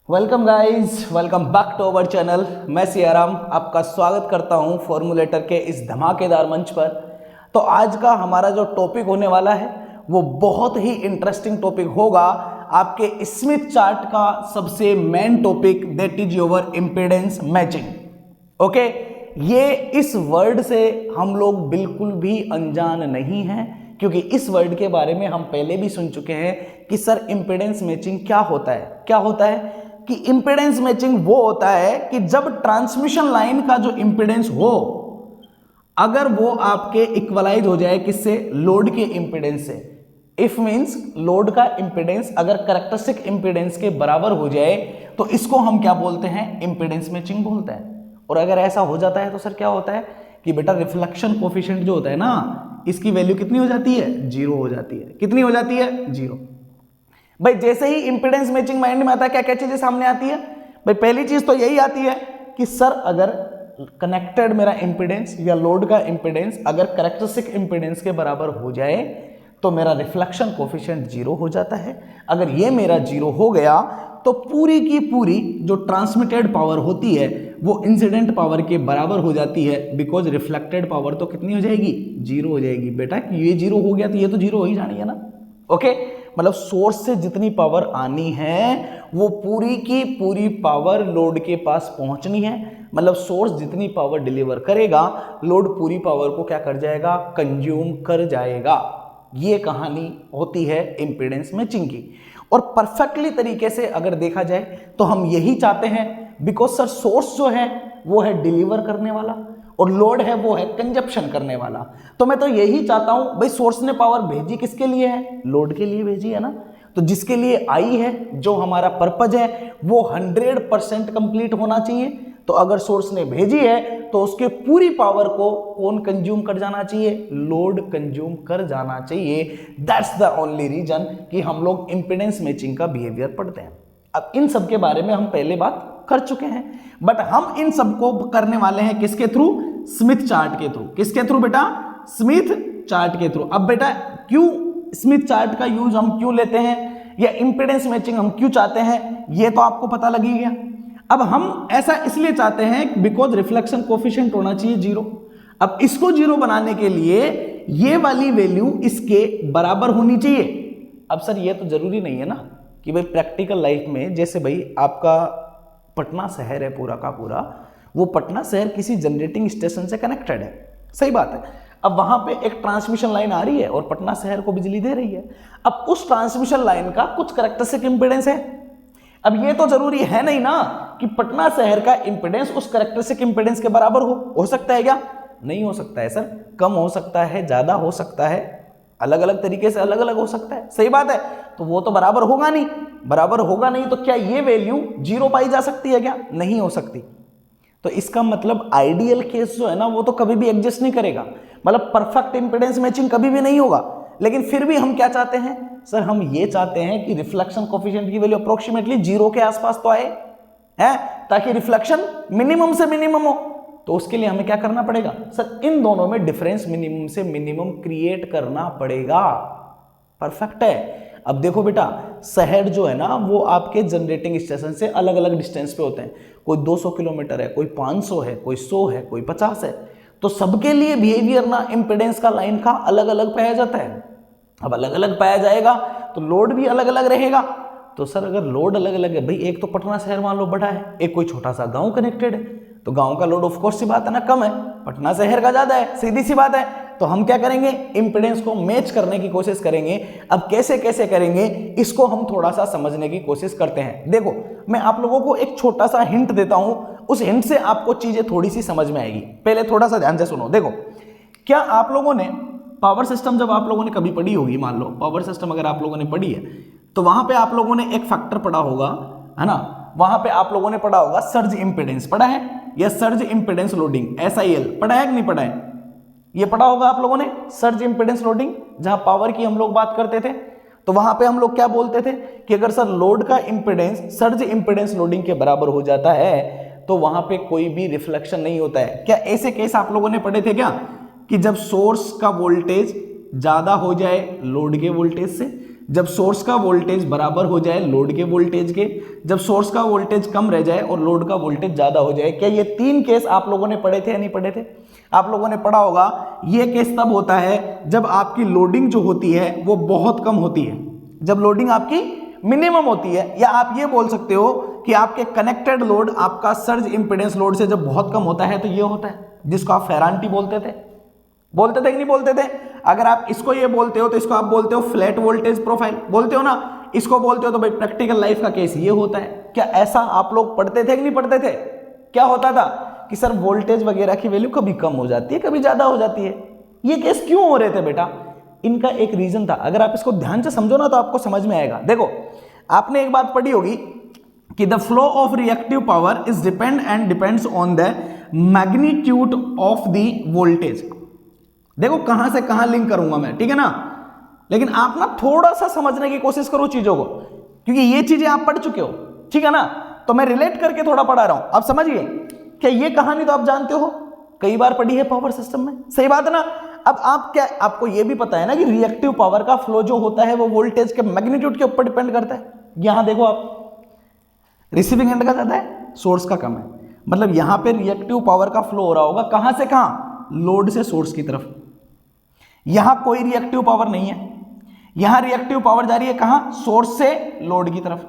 Welcome guys, welcome back to our channel. मैं सियाराम आपका स्वागत करता हूं फॉर्मूलेटर के इस धमाकेदार मंच पर। तो आज का हमारा जो टॉपिक होने वाला है वो बहुत ही इंटरेस्टिंग टॉपिक होगा। आपके स्मिथ चार्ट का सबसे main topic that is your impedance matching. Okay, ये इस वर्ड से हम लोग बिल्कुल भी अनजान नहीं हैं, क्योंकि इस वर्ड के बारे में हम पहले भी सुन चुके हैं कि सर इम्पीडेंस मैचिंग क्या होता है। क्या होता है कि इंपीडेंस मैचिंग वो होता है कि जब ट्रांसमिशन लाइन का जो इंपीडेंस हो, अगर वो आपके इक्वलाइज हो जाए किससे, लोड के इंपीडेंस से। इफ मींस लोड का इंपीडेंस अगर कैरेक्टरिस्टिक इंपीडेंस के बराबर हो जाए तो इसको हम क्या बोलते हैं, इंपीडेंस मैचिंग बोलते हैं। और अगर ऐसा हो जाता है तो सर क्या होता है कि बेटा रिफ्लेक्शन कोफिशिएंट जो होता है ना, इसकी वैल्यू कितनी हो जाती है, जीरो हो जाती है। कितनी हो जाती है, जीरो। भाई जैसे ही इंपीडेंस मैचिंग माइंड में आता है, क्या क्या चीजें सामने आती है। भाई पहली चीज तो यही आती है कि सर अगर कनेक्टेड मेरा इंपीडेंस या लोड का इंपीडेंस अगर कैरेक्टरिस्टिक इंपीडेंस के बराबर हो जाए तो मेरा रिफ्लेक्शन कोफिशिएंट जीरो हो जाता है। अगर ये मेरा जीरो हो गया तो पूरी की पूरी जो ट्रांसमिटेड पावर होती है वो इंसिडेंट पावर के बराबर हो जाती है, बिकॉज रिफ्लेक्टेड पावर तो कितनी हो जाएगी, जीरो हो जाएगी। बेटा ये जीरो हो गया तो ये तो जीरो हो ही जानी है ना। ओके, मतलब सोर्स से जितनी पावर आनी है वो पूरी की पूरी पावर लोड के पास पहुंचनी है। मतलब सोर्स जितनी पावर डिलीवर करेगा, लोड पूरी पावर को क्या कर जाएगा, कंज्यूम कर जाएगा। ये कहानी होती है इंपीडेंस मैचिंग की। और परफेक्टली तरीके से अगर देखा जाए तो हम यही चाहते हैं, बिकॉज सर सोर्स जो है वो है डिलीवर करने वाला और लोड है वो है कंजप्शन करने वाला। तो मैं तो यही चाहता हूं, भाई सोर्स ने पावर भेजी किसके लिए है, लोड के लिए भेजी है ना। तो जिसके लिए आई है, जो हमारा पर्पज है वो 100% कंप्लीट होना चाहिए। तो अगर सोर्स ने भेजी है तो उसके पूरी पावर को कौन कंज्यूम कर जाना चाहिए, लोड कंज्यूम कर जाना चाहिए। दैट्स द ओनली रीजन कि हम लोग इंपीडेंस मैचिंग का बिहेवियर पढ़ते हैं। अब इन सब के बारे में हम पहले बात कर चुके हैं, बट हम इन सबको करने वाले हैं किसके थ्रू, स्मिथ चार्ट के थ्रू। किसके थ्रू बेटा, स्मिथ चार्ट के थ्रू। अब बेटा क्यों स्मिथ चार्ट का यूज हम क्यों लेते हैं या इंपीडेंस मैचिंग हम क्यों चाहते हैं, ये तो आपको पता लग ही गया। अब हम ऐसा इसलिए चाहते हैं बिकॉज रिफ्लेक्शन कोफिशिएंट होना चाहिए जीरो। अब इसको जीरो बनाने के लिए ये वाली वैल्यू इसके बराबर होनी चाहिए। अब सर ये तो जरूरी नहीं है ना कि भाई प्रैक्टिकल लाइफ में, जैसे भाई आपका पटना शहर है पूरा का पूरा, वो पटना शहर किसी जनरेटिंग स्टेशन से कनेक्टेड है, सही बात है। अब वहां पे एक ट्रांसमिशन लाइन आ रही है और पटना शहर को बिजली दे रही है। अब उस ट्रांसमिशन लाइन का कुछ कैरेक्टरिस्टिक इंपीडेंस है। अब ये तो जरूरी है नहीं ना कि पटना शहर का इंपीडेंस उस कैरेक्टरिस्टिक इंपीडेंस के बराबर हो सकता है क्या, नहीं हो सकता है सर। कम हो सकता है, ज्यादा हो सकता है, अलग अलग तरीके से अलग अलग हो सकता है, सही बात है। तो वो तो बराबर होगा नहीं, बराबर होगा नहीं तो क्या ये वैल्यू जीरो पाई जा सकती है क्या, नहीं हो सकती। तो इसका मतलब आइडियल केस जो है ना वो तो कभी भी एग्जिस्ट नहीं करेगा, मतलब परफेक्ट इंपीडेंस मैचिंग कभी भी नहीं होगा। लेकिन फिर भी हम क्या चाहते हैं सर, हम ये चाहते हैं कि रिफ्लेक्शन कोफिशिएंट की वैल्यू अप्रोक्सीमेटली जीरो के आसपास तो आए है, ताकि रिफ्लेक्शन मिनिमम से मिनिमम हो। तो उसके लिए हमें क्या करना पड़ेगा सर, इन दोनों में डिफरेंस मिनिमम से मिनिमम क्रिएट करना पड़ेगा। परफेक्ट है। अब देखो बेटा, शहर जो है ना वो आपके जनरेटिंग स्टेशन से अलग अलग डिस्टेंस पे होते हैं। कोई 200 किलोमीटर है, कोई 500 है, कोई 100 है, कोई 50 है। तो सबके लिए बिहेवियर ना इंपीडेंस का लाइन का अलग अलग पाया जाता है। अब अलग अलग पाया जाएगा तो लोड भी अलग अलग रहेगा। तो सर अगर लोड अलग अलग है, भाई एक तो पटना शहर मान लो बड़ा है, एक कोई छोटा सा गांव कनेक्टेड है, तो गांव का लोड ऑफ कोर्स सी बात है ना कम है, पटना शहर का ज्यादा है, सीधी सी बात है। तो हम क्या करेंगे, इंपीडेंस को मैच करने की कोशिश करेंगे। अब कैसे कैसे करेंगे इसको हम थोड़ा सा समझने की कोशिश करते हैं। देखो मैं आप लोगों को एक छोटा सा हिंट देता हूं, उस हिंट से आपको चीजें थोड़ी सी समझ में आएगी। पहले थोड़ा सा ध्यान से सुनो। देखो, क्या आप लोगों ने पावर सिस्टम जब आप लोगों ने कभी पढ़ी होगी, मान लो पावर सिस्टम अगर आप लोगों ने पढ़ी है तो वहां पे आप लोगों ने एक फैक्टर पढ़ा होगा, है ना। वहां पे आप लोगों ने पढ़ा होगा सर्ज इंपीडेंस, पढ़ा है, या सर्ज इंपीडेंस लोडिंग, SIL पढ़ा है कि नहीं पढ़ा है, ये पढ़ा होगा आप लोगों ने। सर्ज इंपीडेंस लोडिंग, जहां पावर की हम लोग बात करते थे तो वहां पे हम लोग क्या बोलते थे कि अगर सर लोड का इंपीडेंस सर्ज इंपीडेंस लोडिंग के बराबर हो जाता है तो वहां पे कोई भी रिफ्लेक्शन नहीं होता है। क्या ऐसे केस आप लोगों ने पढ़े थे क्या, कि जब सोर्स का वोल्टेज ज्यादा हो जाए लोड के वोल्टेज से, जब सोर्स का वोल्टेज बराबर हो जाए लोड के वोल्टेज के, जब सोर्स का वोल्टेज कम रह जाए और लोड का वोल्टेज ज्यादा हो जाए। क्या ये 3 केस आप लोगों ने पढ़े थे या नहीं पढ़े थे? आप लोगों ने पढ़ा होगा। ये केस तब होता है जब आपकी लोडिंग जो होती है वो बहुत कम होती है, जब लोडिंग आपकी मिनिमम होती है, या आप ये बोल सकते हो कि आपके कनेक्टेड लोड आपका सर्ज इंपीडेंस लोड से जब बहुत कम होता है, तो ये होता है जिसको आप फेरांटी बोलते थे कि नहीं बोलते थे? अगर आप इसको ये बोलते हो तो इसको आप बोलते हो फ्लैट वोल्टेज प्रोफाइल, बोलते हो ना, इसको बोलते हो तो भाई प्रैक्टिकल लाइफ का केस ये होता है। क्या ऐसा आप लोग पढ़ते थे कि नहीं पढ़ते थे? क्या होता था कि सर वोल्टेज वगैरह की वैल्यू कभी कम हो जाती है, कभी ज्यादा हो जाती है। ये केस क्यों हो रहे थे बेटा? इनका एक रीजन था। अगर आप इसको ध्यान से समझो ना तो आपको समझ में आएगा। देखो, आपने एक बात पढ़ी होगी कि the flow of reactive power is depends on the magnitude of the voltage. देखो कहां से कहां लिंक करूंगा मैं, ठीक है ना, लेकिन आप ना थोड़ा सा समझने की कोशिश करो चीजों को, क्योंकि ये चीजें आप पढ़ चुके हो, ठीक है ना, तो मैं रिलेट करके थोड़ा पढ़ा रहा हूं। आप समझिए, क्या ये कहानी तो आप जानते हो, कई बार पढ़ी है पावर सिस्टम में, सही बात है ना। अब आप क्या, आपको ये भी पता है ना कि रिएक्टिव पावर का फ्लो जो होता है वो वोल्टेज के मैग्नीट्यूड के ऊपर डिपेंड करता है। यहां देखो आप, रिसीविंग एंड का ज्यादा है, सोर्स का कम है, मतलब यहां पे रिएक्टिव पावर का फ्लो हो रहा होगा कहां से कहां? लोड से सोर्स की तरफ। यहां कोई रिएक्टिव पावर नहीं है, यहां रिएक्टिव पावर जा रही है कहां? सोर्स से लोड की तरफ।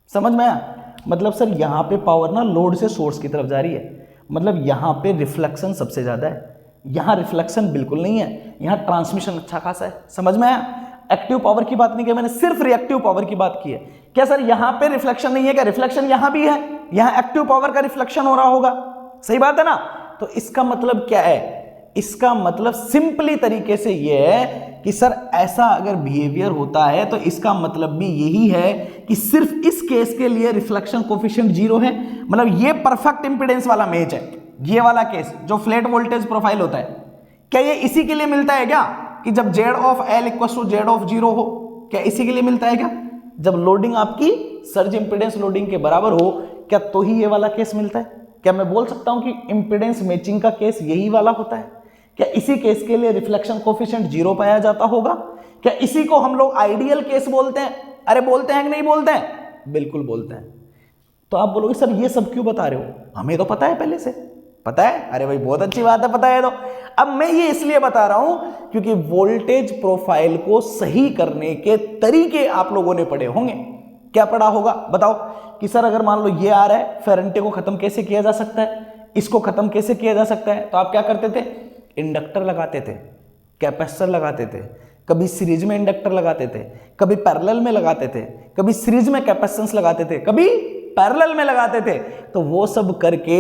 समझ में आया? मतलब सर यहां पे पावर ना लोड से सोर्स की तरफ जा रही है, मतलब यहां पे रिफ्लेक्शन सबसे ज्यादा है, यहां रिफ्लेक्शन बिल्कुल नहीं है, यहां ट्रांसमिशन अच्छा खासा है। समझ में आया? एक्टिव पावर की बात नहीं की मैंने, सिर्फ रिएक्टिव पावर की बात की है। क्या सर यहां पे रिफ्लेक्शन नहीं है? क्या रिफ्लेक्शन यहां भी है, यहां एक्टिव पावर का रिफ्लेक्शन हो रहा होगा, सही बात है ना। तो इसका मतलब क्या है? इसका मतलब सिंपली तरीके से यह है कि सर ऐसा अगर बिहेवियर होता है तो इसका मतलब भी यही है कि सिर्फ इस केस के लिए रिफ्लेक्शन कोफिशिएंट 0 है। मतलब ये परफेक्ट इंपीडेंस वाला मैच है, ये वाला केस जो फ्लैट वोल्टेज प्रोफाइल होता है। क्या ये इसी के लिए मिलता है क्या कि जब Z of L equal to Z of 0 हो? क्या इसी के लिए मिलता है क्या? जब लोडिंग आपकी सर्ज इंपीडेंस लोडिंग के बराबर हो, क्या तो ही ये वाला केस मिलता है? क्या मैं बोल सकता हूं कि इंपीडेंस मैचिंग का केस यही वाला होता है? क्या इसी केस के लिए रिफ्लेक्शन कोफिशिएंट 0 पाया जाता होगा? क्या इसी को हम लोग आइडियल केस बोलते हैं? अरे बोलते हैं कि नहीं बोलते हैं? बिल्कुल बोलते हैं। तो आप बोलोगे सर ये सब क्यों बता रहे हो, हमें तो पता है, पहले से पता है। अरे भाई बहुत अच्छी बात है, पता है। तो अब मैं ये इसलिए बता रहा हूं क्योंकि वोल्टेज प्रोफाइल को सही करने के तरीके आप लोगों ने पढ़े होंगे। क्या पढ़ा होगा बताओ? कि सर अगर मान लो ये आ रहा है, फेरेंटे को खत्म कैसे किया जा सकता है, इसको खत्म कैसे किया जा सकता है? तो आप क्या करते थे? इंडक्टर लगाते थे, कैपेसिटर लगाते थे, कभी सीरीज में इंडक्टर लगाते थे, कभी पैरेलल में लगाते थे, कभी सीरीज में कैपेसिटेंस लगाते थे, कभी पैरेलल में लगाते थे। तो वो सब करके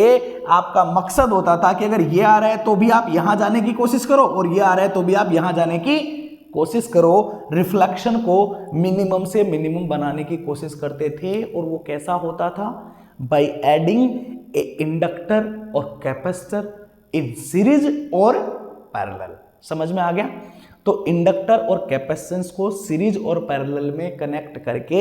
आपका मकसद होता था कि अगर ये आ रहा है तो भी आप यहां जाने की कोशिश करो और ये आ रहा है तो भी आप यहां जाने की कोशिश करो। रिफ्लेक्शन को मिनिमम से मिनिमम बनाने की कोशिश करते थे। और वो कैसा होता था? बाय एडिंग ए इंडक्टर और कैपेसिटर इन सीरीज और पैरेलल। समझ में आ गया? तो इंडक्टर और कैपेसिटेंस को सीरीज और पैरेलल में कनेक्ट करके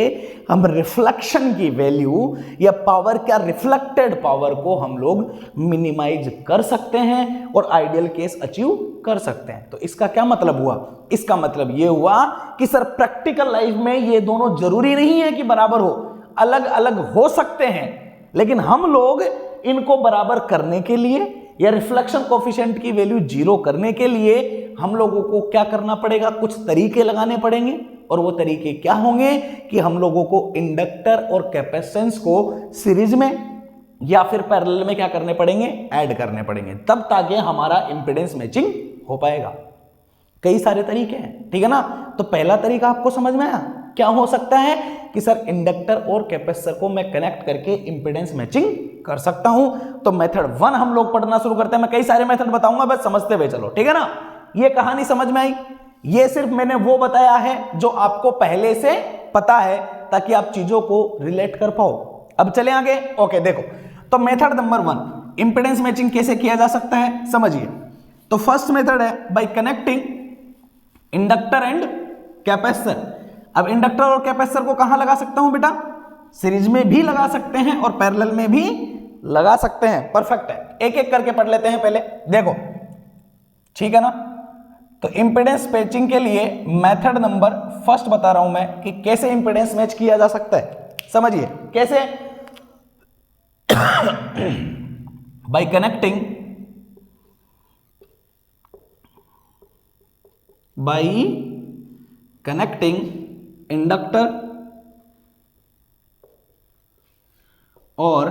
हम रिफ्लेक्शन की वैल्यू या पावर क्या रिफ्लेक्टेड पावर को हम लोग मिनिमाइज कर सकते हैं और आइडियल केस अचीव कर सकते हैं। तो इसका क्या मतलब हुआ? इसका मतलब यह हुआ कि सर प्रैक्टिकल लाइफ में ये दोनों जरूरी नहीं है कि बराबर हो, अलग अलग हो सकते हैं, लेकिन हम लोग इनको बराबर करने के लिए या रिफ्लेक्शन कोफिशिएंट की वैल्यू 0 करने के लिए हम लोगों को क्या करना पड़ेगा? कुछ तरीके लगाने पड़ेंगे। और वो तरीके क्या होंगे कि हम लोगों को इंडक्टर और कैपेसिटेंस को सीरीज में या फिर पैरेलल में क्या करने पड़ेंगे? ऐड करने पड़ेंगे, तब ताकि हमारा इंपीडेंस मैचिंग हो पाएगा। कई सारे तरीके हैं, ठीक है ना। तो पहला तरीका आपको समझ में आया? क्या हो सकता है कि सर इंडक्टर और कैपेसिटर को मैं कनेक्ट करके इंपीडेंस मैचिंग कर सकता हूं। तो मेथड 1 हम लोग पढ़ना शुरू करते हैं। मैं कई सारे मेथड बताऊंगा, बस समझते हुए चलो, ठीक है ना। ये कहानी समझ में आई? ये सिर्फ मैंने वो बताया है जो आपको पहले से पता है, ताकि आप चीजों को रिलेट कर पाओ। अब चले आगे। ओके, देखो, तो मेथड नंबर 1 इंपीडेंस मैचिंग कैसे किया जा सकता है समझिए। तो फर्स्ट मेथड है bye connecting inductor and capacitor. अब इंडक्टर और कैपेसिटर को कहां लगा सकता हूं बेटा? सीरीज में भी लगा सकते हैं और पैरेलल में भी लगा सकते हैं। परफेक्ट है। एक एक करके पढ़ लेते हैं पहले। देखो, ठीक है ना। तो इंपेडेंस मैचिंग के लिए मेथड नंबर फर्स्ट बता रहा हूं मैं कि कैसे इंपेडेंस मैच किया जा सकता है। समझिए कैसे। बाय कनेक्टिंग इंडक्टर और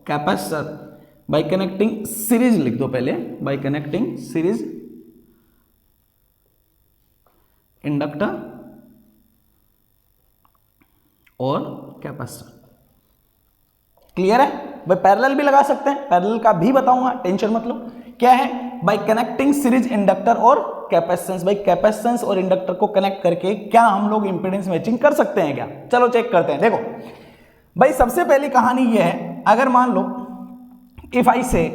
कैपेसिटर, बाय कनेक्टिंग सीरीज लिख दो पहले, बाय कनेक्टिंग सीरीज इंडक्टर और कैपेसिटर। क्लियर है भाई? पैरेलल भी लगा सकते हैं, पैरेलल का भी बताऊंगा, टेंशन मत लो। क्या है? बाय कनेक्टिंग सीरीज इंडक्टर और कैपेसिटेंस। भाई कैपेसिटेंस और इंडक्टर को कनेक्ट करके क्या हम लोग इंपेडेंस मैचिंग कर सकते हैं क्या? चलो चेक करते हैं। देखो भाई सबसे पहली कहानी यह है, अगर मान लो इफ आई से,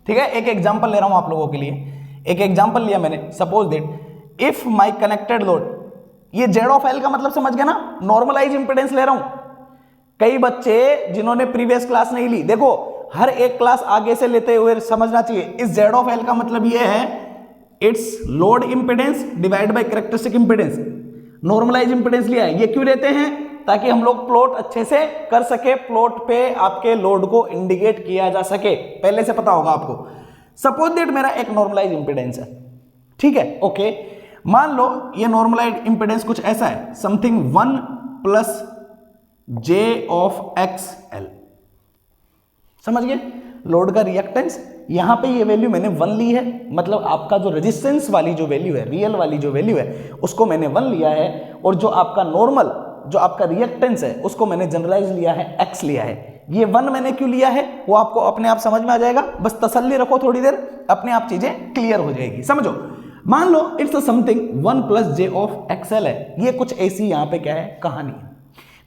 ठीक है, एक एग्जांपल ले रहा हूं आप लोगों के लिए। एक एग्जांपल लिया मैंने, suppose that if my connected load, ये जेड ऑफ एल का मतलब समझ गया ना, नॉर्मलाइज इंपेडेंस ले रहा हूं। कई बच्चे जिन्होंने प्रीवियस क्लास नहीं ली, देखो हर एक क्लास आगे से लेते हुए समझना चाहिए। इस जेड ऑफ एल का मतलब ये है it's load impedance divide by characteristic impedance. Normalize impedance लिया है, ये क्यों लेते हैं? ताकि हम लोग प्लॉट अच्छे से कर सके, प्लॉट पे आपके लोड को इंडिकेट किया जा सके। पहले से पता होगा आपको। सपोज दैट मेरा एक नॉर्मलाइज इंपेडेंस है, ठीक है, ओके। मान लो ये नॉर्मलाइज इंपेडेंस कुछ ऐसा है, something 1 plus J of x L. समझ गए? लोड का रिएक्टेंस, यहां पे ये वैल्यू मैंने 1 ली है, मतलब आपका जो रेजिस्टेंस वाली जो वैल्यू है, रियल वाली जो वैल्यू है, उसको मैंने 1 लिया है, और जो आपका नॉर्मल जो आपका रिएक्टेंस है उसको मैंने जनरलाइज लिया है, x लिया है। ये 1 मैंने क्यों लिया है वो आपको अपने आप समझ में आ जाएगा, बस तसल्ली रखो, थोड़ी देर अपने आप चीजें क्लियर हो जाएगी। समझो, मान लो it's something 1 plus J of XL है, ये कुछ ऐसी यहां पे क्या है कहानी है।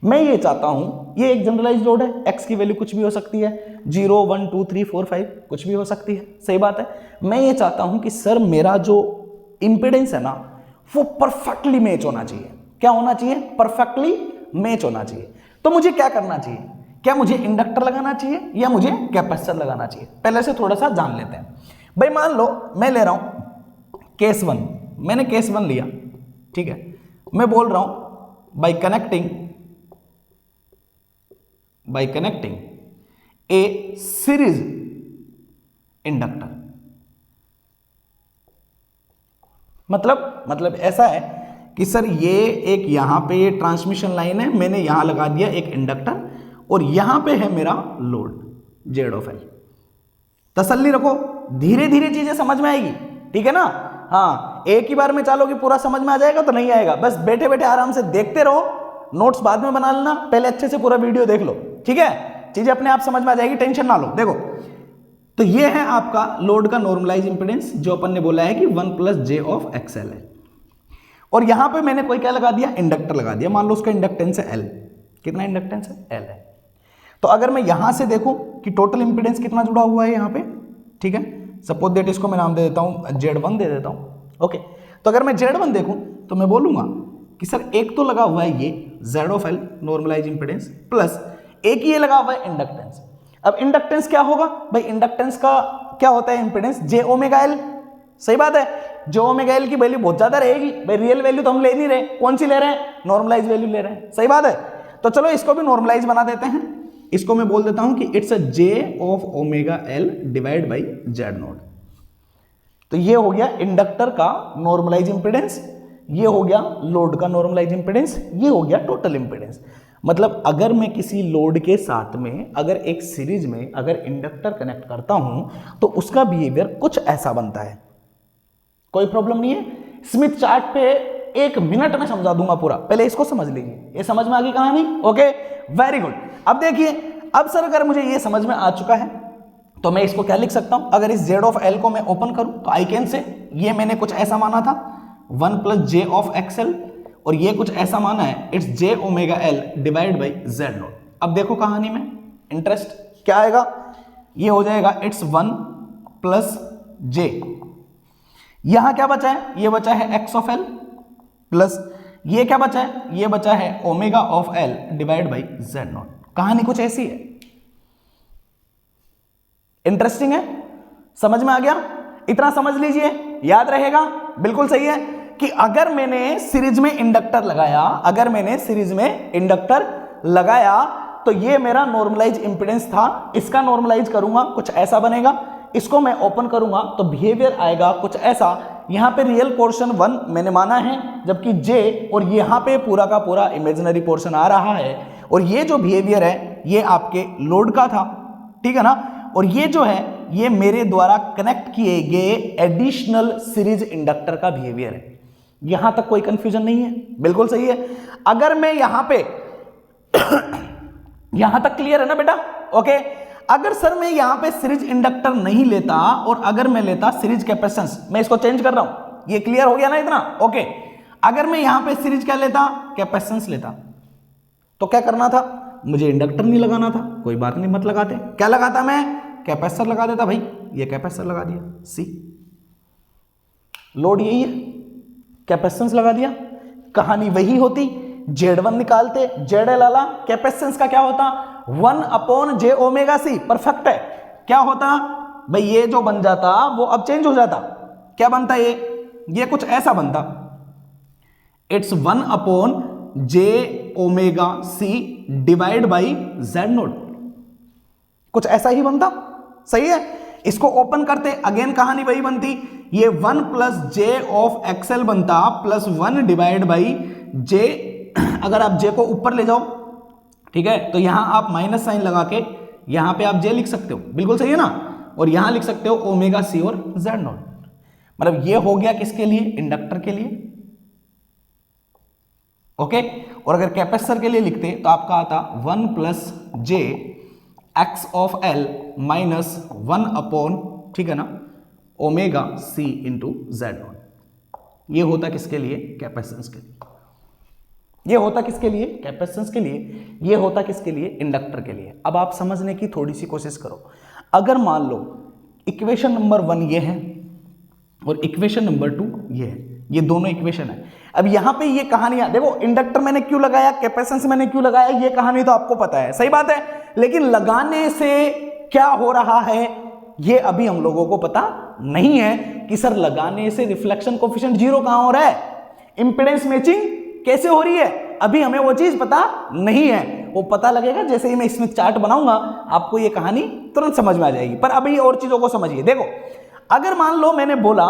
मैं ये चाहता हूं, ये एक जनरलाइज लोड है, x की वैल्यू कुछ भी हो सकती है, 0 1 2 3 4 5 कुछ भी हो सकती है, सही बात है। मैं ये चाहता हूं कि सर मेरा जो इंपेडेंस है ना वो परफेक्टली मैच होना चाहिए। क्या होना चाहिए? परफेक्टली मैच होना चाहिए। तो मुझे क्या करना चाहिए? क्या मुझे इंडक्टर लगाना चाहिए या मुझे कैपेसिटर लगाना चाहिए? पहले से थोड़ा सा जान लेते हैं। भाई मान लो मैं ले रहा हूं केस 1, मैंने केस 1 लिया, ठीक है। मैं बोल रहा हूं बाय कनेक्टिंग ए सीरीज इंडक्टर। मतलब ऐसा है कि सर ये एक यहां पे ये ट्रांसमिशन लाइन है, मैंने यहां लगा दिया एक इंडक्टर, और यहां पे है मेरा लोड जेड ऑफ एल। तसल्ली रखो, धीरे धीरे चीजें समझ में आएगी, ठीक है ना। हाँ, एक ही बार में चालोगे पूरा समझ में आ जाएगा तो नहीं आएगा, बस बैठे बैठे आराम से देखते रहो, नोट्स बाद में बना लेना, पहले अच्छे से पूरा वीडियो देख लो, ठीक है, चीजें अपने आप समझ में आ जाएगी, टेंशन ना लो। देखो तो ये है आपका लोड का नॉर्मलाइज इंपेडेंस, जो अपन ने बोला है कि 1 प्लस जे ऑफ एक्सएल है, और यहां पे मैंने कोई क्या लगा दिया? इंडक्टर लगा दिया। मान लो उसका इंडक्टेंस है एल, कितना इंडक्टेंस है? एल है। तो अगर मैं यहां से देखूं कि टोटल इंपेडेंस कितना जुड़ा हुआ है यहां पे, ठीक है, सपोज दैट इसको मैं नाम दे देता हूं Z1 दे देता हूं, ओके। तो अगर मैं Z1 देखूं तो मैं बोलूंगा कि सर एक तो लगा हुआ है ये Z of l normalize impedance, plus एक ये लगा हुआ है इंडक्टेंस। अब इंडक्टेंस क्या होगा भाई? इंडक्टेंस का क्या होता है इंपेडेंस? जे ओमेगा एल, सही बात है। जो ओमेगा एल की वैल्यू बहुत ज्यादा रहेगी भाई, रियल वैल्यू तो हम ले नहीं रहे, कौन सी ले रहे हैं? नॉर्मलाइज वैल्यू ले रहे हैं, सही बात है। तो चलो इसको भी नॉर्मलाइज बना देते हैं, इसको मैं बोल देता हूं कि it's a J of omega L divide by Z not. तो ये हो गया इंडक्टर का नॉर्मलाइज इंपेडेंस, ये हो गया लोड का नॉर्मलाइज इंपेडेंस, ये हो गया टोटल इंपेडेंस। मतलब अगर मैं किसी लोड के साथ में अगर एक सीरीज में अगर इंडक्टर कनेक्ट करता हूं तो उसका बिहेवियर कुछ ऐसा बनता है। कोई प्रॉब्लम नहीं है, स्मिथ चार्ट पे 1 मिनट में समझा दूंगा पूरा, पहले इसको समझ लीजिए। ये समझ में आ गई कहानी? Okay, very good. अब देखिए, अब सर अगर मुझे ये समझ में आ चुका है तो मैं इसको क्या लिख सकता हूं? अगर इस जेड ऑफ एल को मैं ओपन करूं तो आई कैन से, ये मैंने कुछ ऐसा माना था 1 प्लस जे ऑफ एक्सएल, और ये कुछ ऐसा माना है it's J omega L divide by Z not. अब देखो कहानी में इंटरेस्ट क्या आएगा? ये हो जाएगा इट्स 1 प्लस जे, यहां क्या बचा है? ये बचा है एक्स ऑफ एल, प्लस ये क्या बचा है? ये बचा है omega of L divide by Z not. कहानी कुछ ऐसी है, इंटरेस्टिंग है, समझ में आ गया? इतना समझ लीजिए, याद रहेगा। बिल्कुल सही है कि अगर मैंने सीरीज में इंडक्टर लगाया, तो ये मेरा नॉर्मलाइज इंपेडेंस था, इसका नॉर्मलाइज करूंगा कुछ ऐसा बनेगा, इसको मैं ओपन करूंगा तो बिहेवियर आएगा कुछ ऐसा। यहां पे रियल पोर्शन 1 मैंने माना है, जबकि J और यहां पे पूरा का पूरा इमेजिनरी पोर्शन आ रहा है, और ये जो बिहेवियर है ये आपके लोड का था, ठीक है ना, और ये जो है ये मेरे द्वारा कनेक्ट किए गए एडिशनल सीरीज इंडक्टर का बिहेवियर है। यहां तक कोई कंफ्यूजन नहीं है, बिल्कुल सही है। अगर मैं यहां पे यहां तक क्लियर है ना बेटा? ओके। अगर सर मैं यहां पे सीरीज इंडक्टर नहीं लेता और अगर मैं लेता सीरीज कैपेसिटेंस, मैं इसको चेंज कर रहा हूं, ये क्लियर हो गया ना इतना? ओके। अगर मैं यहां पे सीरीज क्या लेता, कैपेसिटेंस लेता, तो क्या करना था, मुझे इंडक्टर नहीं लगाना था, कोई बात नहीं मत लगाते, क्या लगाता मैं, कैपेसिटर लगा देता भाई, ये कैपेसिटर लगा दिया, सी लोड यही है, कैपेसिटेंस लगा दिया, कहानी वही होती, Z1 निकालते, ZL वाला कैपेसिटेंस का क्या होता, 1/j⍵c, परफेक्ट है। क्या होता भाई, ये जो बन जाता वो अब चेंज हो जाता, क्या बनता ये कुछ ऐसा बनता, it's 1/j⍵c divide by Z0, कुछ ऐसा ही बनता, सही है। इसको ओपन करते, अगेन कहानी वही बनती, ये 1 + j ऑफ XL बनता प्लस 1 डिवाइड बाई j, अगर आप j को ऊपर ले जाओ, ठीक है, तो यहां आप माइनस साइन लगा के यहां पे आप j लिख सकते हो, बिल्कुल सही है ना, और यहां लिख सकते हो ⍵c और Z0, मतलब ये हो गया किसके लिए, इंडक्टर के लिए, ओके। और अगर कैपेसिटर के लिए लिखते तो आपका आता 1 + j x of L minus 1/, ठीक है ना, ⍵c इंटू Z0। ये होता किसके लिए, कैपेसिटेंस के लिए, ये होता किसके लिए, कैपेसिटेंस के लिए, ये होता किसके लिए, इंडक्टर के लिए। अब आप समझने की थोड़ी सी कोशिश करो, अगर मान लो इक्वेशन नंबर 1 ये है और इक्वेशन नंबर 2 ये है, ये दोनों इक्वेशन है। अब यहां पे ये कहानियां देखो, इंडक्टर मैंने क्यों लगाया, कैपेसिटेंस मैंने क्यों लगाया, ये कहानी तो आपको पता है, सही बात है, लेकिन लगाने से क्या हो रहा है ये अभी हम लोगों को पता नहीं है कि सर लगाने से रिफ्लेक्शन कोएफिशिएंट 0 कहां हो रहा है, इंपेडेंस मैचिंग कैसे हो रही है, अभी हमें वो चीज पता नहीं है, वो पता लगेगा जैसे ही मैं इसमें चार्ट बनाऊंगा, आपको ये कहानी तुरंत समझ में आ जाएगी। पर अभी और चीजों को समझिए, देखो अगर मान लो मैंने बोला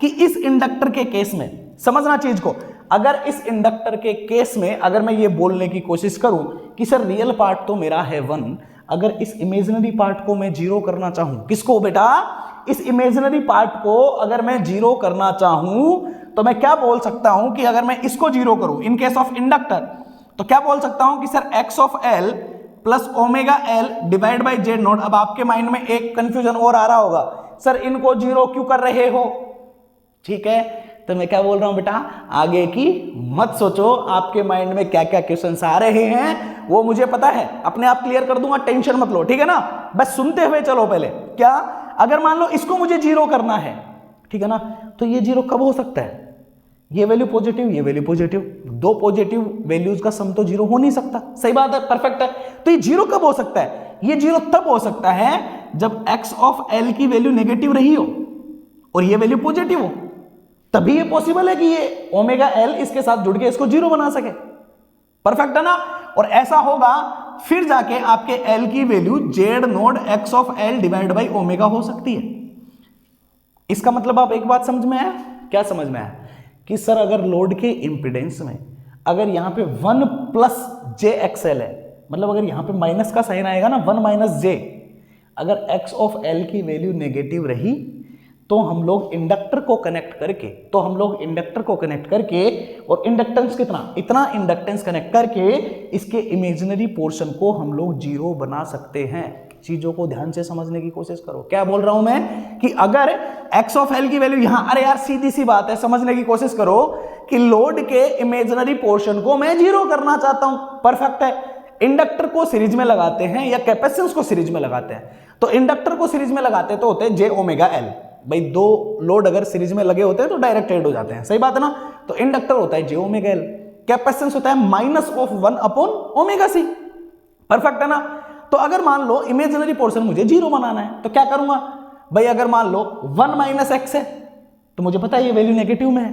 कि इस इंडक्टर के केस में, समझना चीज को, अगर इस इंडक्टर के केस में अगर मैं ये बोलने की कोशिश करूं कि सर रियल पार्ट तो मेरा है 1, अगर इस इमेजिनरी पार्ट को मैं 0 करना चाहूं, किसको बेटा, इस इमेजिनरी पार्ट को अगर मैं 0 करना चाहूं तो मैं क्या बोल सकता हूं कि अगर मैं इसको 0 करूं इन केस ऑफ इंडक्टर, तो क्या बोल सकता हूं कि sir x of L plus ⍵L divide by Z0। अब आपके माइंड में एक कंफ्यूजन और आ रहा होगा, सर इनको 0 क्यों कर रहे हो, ठीक है, तो मैं क्या बोल रहा हूं बेटा, आगे की मत सोचो, आपके माइंड में क्या क्या क्वेश्चंस आ रहे हैं वो मुझे पता है, अपने आप क्लियर कर दूंगा, टेंशन मत लो, ठीक है ना, बस सुनते हुए चलो। पहले क्या, अगर मान लो इसको मुझे 0 करना है, ठीक है ना, तो ये 0 कब हो सकता है, ये वैल्यू पॉजिटिव, ये वैल्यू पॉजिटिव, दो पॉजिटिव वैल्यूज का सम तो 0 हो नहीं सकता, सही बात है, परफेक्ट है। तो ये 0 कब हो सकता है, ये 0 तब हो सकता है जब x ऑफ L की वैल्यू नेगेटिव रही हो और ये वैल्यू पॉजिटिव हो, तभी ये पॉसिबल है कि ये ⍵L इसके साथ जुड़ के इसको 0 बना सके, परफेक्ट है ना। और ऐसा होगा फिर जाके आपके L की value Z0 x of L divide by ω हो सकती है। इसका मतलब आप एक बात समझ में आया, क्या समझ में आया कि सर अगर लोड के इंपेडेंस में अगर यहां पे 1 + jXL है, मतलब अगर यहां पे माइनस का साइन आएगा ना, 1 - j, अगर x ऑफ L की वैल्यू नेगेटिव रही तो हम लोग इंडक्टर को कनेक्ट करके और इंडक्टेंस कितना, इतना इंडक्टेंस कनेक्ट करके इसके इमेजिनरी पोर्शन को हम लोग 0 बना सकते हैं। चीजों को ध्यान से समझने की कोशिश करो, क्या बोल रहा हूं मैं कि अगर x ऑफ L की वैल्यू यहां, अरे यार सीधी सी बात है, समझने की कोशिश करो कि लोड के इमेजिनरी पोर्शन को मैं 0 करना चाहता हूं, परफेक्ट है। इंडक्टर को सीरीज में लगाते हैं या कैपेसिटेंस को सीरीज में लगाते हैं, तो इंडक्टर को सीरीज में लगाते तो होते j⍵L, भाई दो लोड अगर सीरीज में लगे होते हैं तो डायरेक्ट ऐड हो जाते हैं, सही बात है ना। तो इंडक्टर होता है j⍵L, कैपेसिटेंस होता है -1/ω⍵c, परफेक्ट है ना। तो अगर मान लो इमेजिनरी पोर्शन मुझे 0 बनाना है तो क्या करूंगा भाई, अगर मान लो 1 - x है, तो मुझे पता है ये वैल्यू नेगेटिव में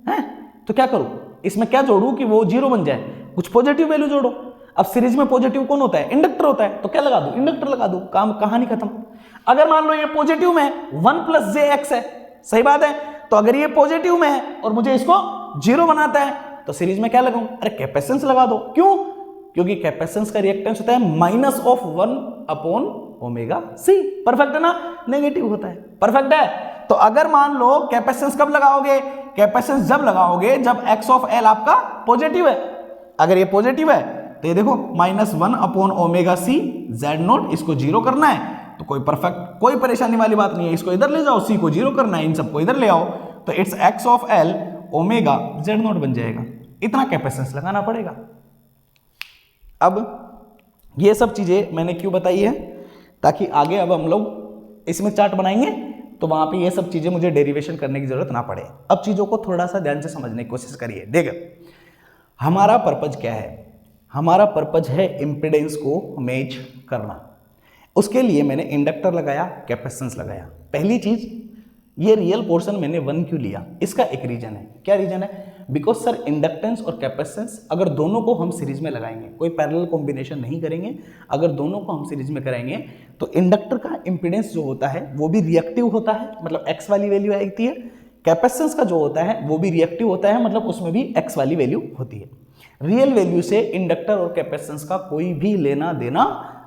है? तो क्या करूं, इसमें क्या जोड़ूं कि वो जीरो बन जाए? कुछ पॉजिटिव वैल्यू जोड़ो। अब सीरीज में पॉजिटिव कौन होता है? इंडक्टर होता है। तो क्या लगा दूं? इंडक्टर लगा दूं, काम कहानी खत्म। अगर मान लो ये पॉजिटिव में 1 + jx है, सही बात है, तो अगर ये पॉजिटिव में है और मुझे इसको जीरो बनाता है तो सीरीज में क्या लगाऊं? अरे कैपेसिटेंस लगा दो। क्यों? क्योंकि कैपेसिटेंस का रिएक्टेंस होता है -1/ωc। परफेक्ट है ना? नेगेटिव होता है। परफेक्ट है। तो अगर मान लो कैपेसिटेंस कब लगाओगे? कैपेसिटेंस जब लगाओगे जब x(L) आपका पॉजिटिव है। अगर ये पॉजिटिव है तो ये देखो -1/ωc z0, इसको जीरो करना है तो कोई परेशानी वाली बात नहीं है। इसको इधर ले जाओ, c को जीरो करना है, इन सबको इधर ले आओ तो इट्स x(L) ओमेगा z0 बन जाएगा। इतना कैपेसिटेंस लगाना पड़ेगा। अब ये सब चीजें मैंने क्यों बताई है? ताकि आगे अब हम लोग इसमें चार्ट बनाएंगे तो वहां पे ये सब चीजें मुझे डेरिवेशन करने की जरूरत ना पड़े। अब चीजों को थोड़ा सा ध्यान से समझने की कोशिश करिए। देखो हमारा पर्पज क्या है? हमारा पर्पज है इंपेडेंस को मैच करना। उसके लिए मैंने इंडक्टर लगाया, कैपेसिटेंस लगाया। पहली चीज, ये रियल पोर्शन मैंने 1 क्यों लिया? इसका एक रीजन है। क्या रीजन है? बिकॉज सर इंडक्टेंस और कैपेसिटेंस अगर दोनों को हम सीरीज में लगाएंगे, कोई पैरेलल कॉम्बिनेशन नहीं करेंगे, अगर दोनों को हम सीरीज में कराएंगे तो इंडक्टर का इंपीडेंस जो होता है वो भी रिएक्टिव होता है, मतलब एक्स वाली वैल्यू आती है। कैपेसिटेंस का जो होता है वो भी रिएक्टिव होता है, मतलब उसमें भी एक्स वाली वैल्यू होती है। रियल वैल्यू से इंडक्टर और कैपेसिटेंस का कोई भी लेना देना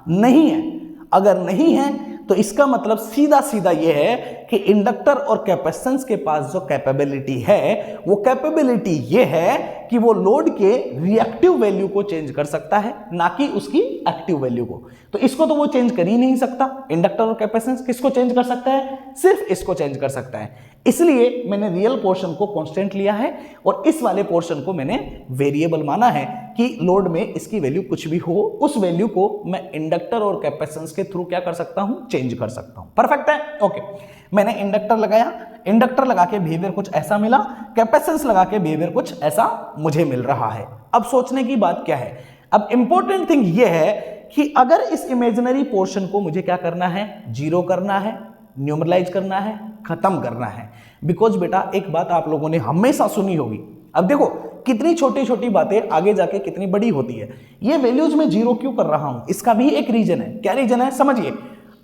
नहीं है। अगर नहीं है तो इसका मतलब सीधा सीधा यह है कि इंडक्टर और कैपेसिटेंस के पास जो कैपेबिलिटी है वो कैपेबिलिटी यह है कि वो लोड के रिएक्टिव वैल्यू को चेंज कर सकता है, ना कि उसकी एक्टिव वैल्यू को। तो इसको तो वो चेंज कर ही नहीं सकता। इंडक्टर और कैपेसिटेंस किसको चेंज कर सकता है? सिर्फ इसको चेंज कर सकता है। इसलिए मैंने रियल पोर्शन को कांस्टेंट लिया है और इस वाले पोर्शन को मैंने वेरिएबल माना है कि लोड में इसकी वैल्यू कुछ भी हो, उस वैल्यू को मैं इंडक्टर और कैपेसिटेंस के थ्रू क्या कर सकता हूं? चेंज कर सकता हूं। परफेक्ट है? ओके। मैंने इंडक्टर लगाया, इंडक्टर लगा के बिहेवियर कुछ ऐसा मिला, कैपेसिटेंस लगा के बिहेवियर कुछ ऐसा मुझे मिल रहा है। अब सोचने की बात क्या है? अब इंपॉर्टेंट थिंग यह है कि अगर इस इमेजिनरी पोर्शन को मुझे क्या करना है? जीरो करना है, न्यूमरलाइज करना है, खत्म करना है। बिकॉज बेटा एक बात आप लोगों ने हमेशा सुनी होगी, अब देखो कितनी छोटी छोटी बातें आगे जाके कितनी बड़ी होती है। ये वैल्यूज में जीरो क्यों कर रहा हूं? इसका भी एक रीजन है। क्या रीजन है? समझिए।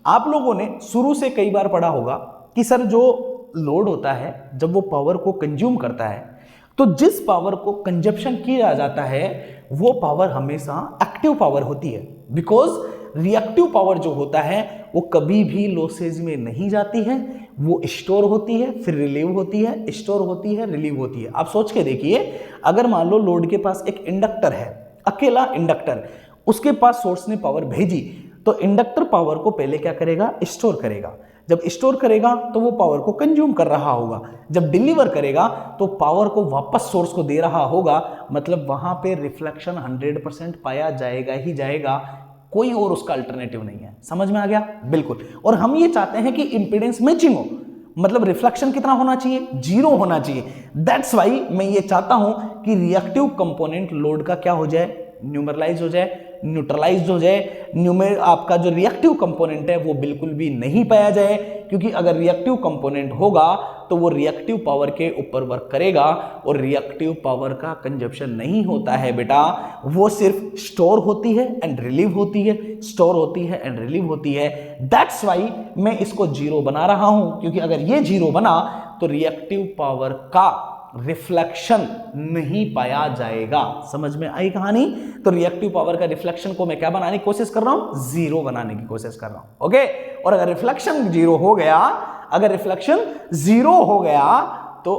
आप लोगों ने शुरू से कई बार पढ़ा होगा कि सर जो लोड होता है जब वो पावर को कंज्यूम करता है तो जिस पावर को कंजप्शन किया जाता है वो पावर हमेशा एक्टिव पावर होती है। बिकॉज रिएक्टिव पावर जो होता है वो कभी भी लॉसेज में नहीं जाती है, वो स्टोर होती है फिर रिलीव होती है, स्टोर होती है रिलीव होती है। आप सोच के देखिए, अगर मान लो लोड के पास एक इंडक्टर है, अकेला इंडक्टर, उसके पास सोर्स ने पावर भेजी तो इंडक्टर पावर को पहले क्या करेगा? स्टोर करेगा। जब स्टोर करेगा तो वो पावर को कंज्यूम कर रहा होगा, जब डिलीवर करेगा तो पावर को वापस सोर्स को दे रहा होगा, मतलब वहां पे रिफ्लेक्शन 100% पाया जाएगा ही जाएगा, कोई और उसका अल्टरनेटिव नहीं है। समझ में आ गया? बिल्कुल। और हम ये चाहते हैं कि इंपीडेंस मैचिंग हो, मतलब रिफ्लेक्शन कितना होना चाहिए? जीरो होना चाहिए। दैट्स वाई मैं ये चाहता हूं कि रिएक्टिव कंपोनेंट लोड का क्या हो जाए? न्यूमरलाइज हो जाए, न्यूट्रलाइज हो जाए। आपका जो रिएक्टिव कंपोनेंट है वो बिल्कुल भी नहीं पाया जाए, क्योंकि अगर रिएक्टिव कंपोनेंट होगा तो वो रिएक्टिव पावर के ऊपर वर्क करेगा और रिएक्टिव पावर का कंजप्शन नहीं होता है बेटा, वो सिर्फ स्टोर होती है एंड रिलीव होती है, स्टोर होती है एंड रिलीव होती है। दैट्स वाई मैं इसको जीरो बना रहा हूं, क्योंकि अगर ये जीरो बना तो रिएक्टिव पावर का रिफ्लेक्शन नहीं पाया जाएगा। समझ में आई कहानी? तो रिएक्टिव पावर का रिफ्लेक्शन को मैं क्या बनाने की कोशिश कर रहा हूं? जीरो बनाने की कोशिश कर रहा हूं। ओके। और अगर रिफ्लेक्शन जीरो हो गया, अगर रिफ्लेक्शन जीरो हो गया तो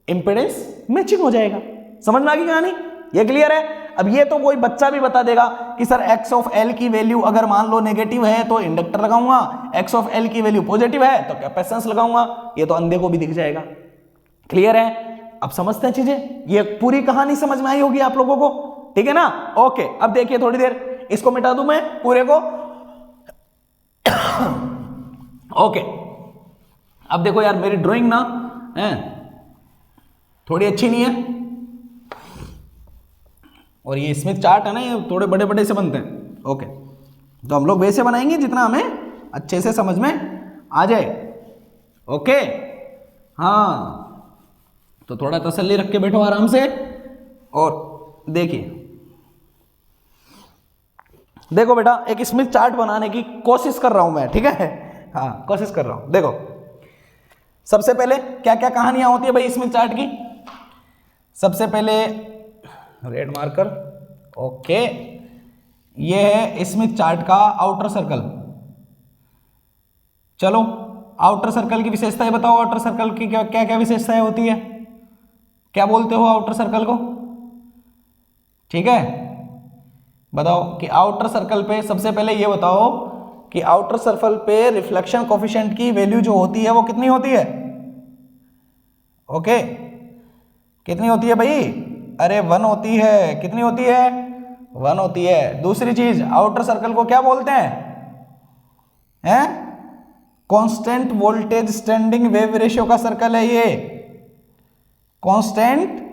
इंपेडेंस मैचिंग हो जाएगा। समझ में आ गई कहानी? ये क्लियर है? अब ये तो कोई बच्चा भी बता देगा कि सर x(L) की वैल्यू अगर मान लो नेगेटिव है तो इंडक्टर लगाऊंगा, x(L) की वैल्यू पॉजिटिव है तो कैपेसिटेंस लगाऊंगा। ये तो अंधे को भी दिख जाएगा। क्लियर है? अब समझते हैं चीजें। ये पूरी कहानी समझ में आई होगी आप लोगों को, ठीक है ना? ओके। अब देखिए थोड़ी देर इसको मिटा दूं मैं पूरे को। ओके। अब देखो यार मेरी ड्राइंग ना थोड़ी अच्छी नहीं है, और ये स्मिथ चार्ट है ना, ये थोड़े बड़े बड़े से बनते हैं। ओके, तो हम लोग वैसे बनाएंगे जितना हमें अच्छे से समझ में आ जाए। ओके, हाँ, तो थोड़ा तसल्ली रख के बैठो आराम से और देखिए। देखो बेटा, एक स्मिथ चार्ट बनाने की कोशिश कर रहा हूं मैं, ठीक है। हाँ, कोशिश कर रहा हूं। देखो, सबसे पहले क्या क्या कहानियां होती है भाई स्मिथ चार्ट की। सबसे पहले रेड मार्कर, ओके, ये है स्मिथ चार्ट का आउटर सर्कल। चलो, आउटर सर्कल की विशेषताएं बताओ। आउटर सर्कल की क्या क्या विशेषताएं होती है, क्या बोलते हो आउटर सर्कल को, ठीक है। बताओ कि आउटर सर्कल पे, सबसे पहले ये बताओ कि आउटर सर्कल पे रिफ्लेक्शन कोफिशिएंट की वैल्यू जो होती है वो कितनी होती है। ओके, कितनी होती है भाई? अरे 1 होती है। कितनी होती है? 1 होती है। दूसरी चीज, आउटर सर्कल को क्या बोलते हैं? Constant voltage standing wave ratio का सर्कल है ये। कांस्टेंट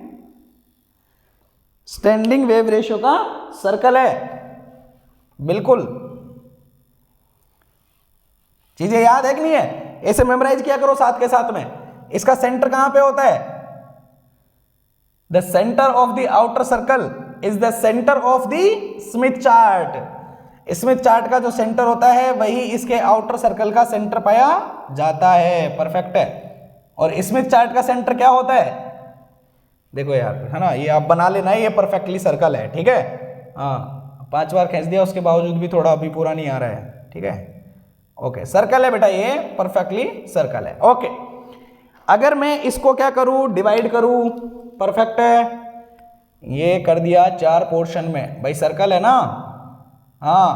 स्टैंडिंग वेव रेशियो का सर्कल है, बिल्कुल। चीजें याद है कि नहीं है? ऐसे मेमोराइज किया करो साथ के साथ में। इसका सेंटर कहां पे होता है? The centre of the outer circle is the centre of the Smith chart. Smith chart का जो सेंटर होता है वही इसके आउटर सर्कल का सेंटर पाया जाता है। परफेक्ट है। और स्मिथ चार्ट का सेंटर क्या होता है? देखो यार, है ना, ये आप बना लेना, ये परफेक्टली सर्कल है, ठीक है। हाँ, 5 बार खींच दिया उसके बावजूद भी थोड़ा अभी पूरा नहीं आ रहा है, ठीक है। ओके, सर्कल है बेटा, ये परफेक्टली सर्कल है। ओके, अगर मैं इसको क्या करूं, डिवाइड करूं, परफेक्ट है, ये कर दिया 4 पोर्शन में, भाई सर्कल है ना। हाँ,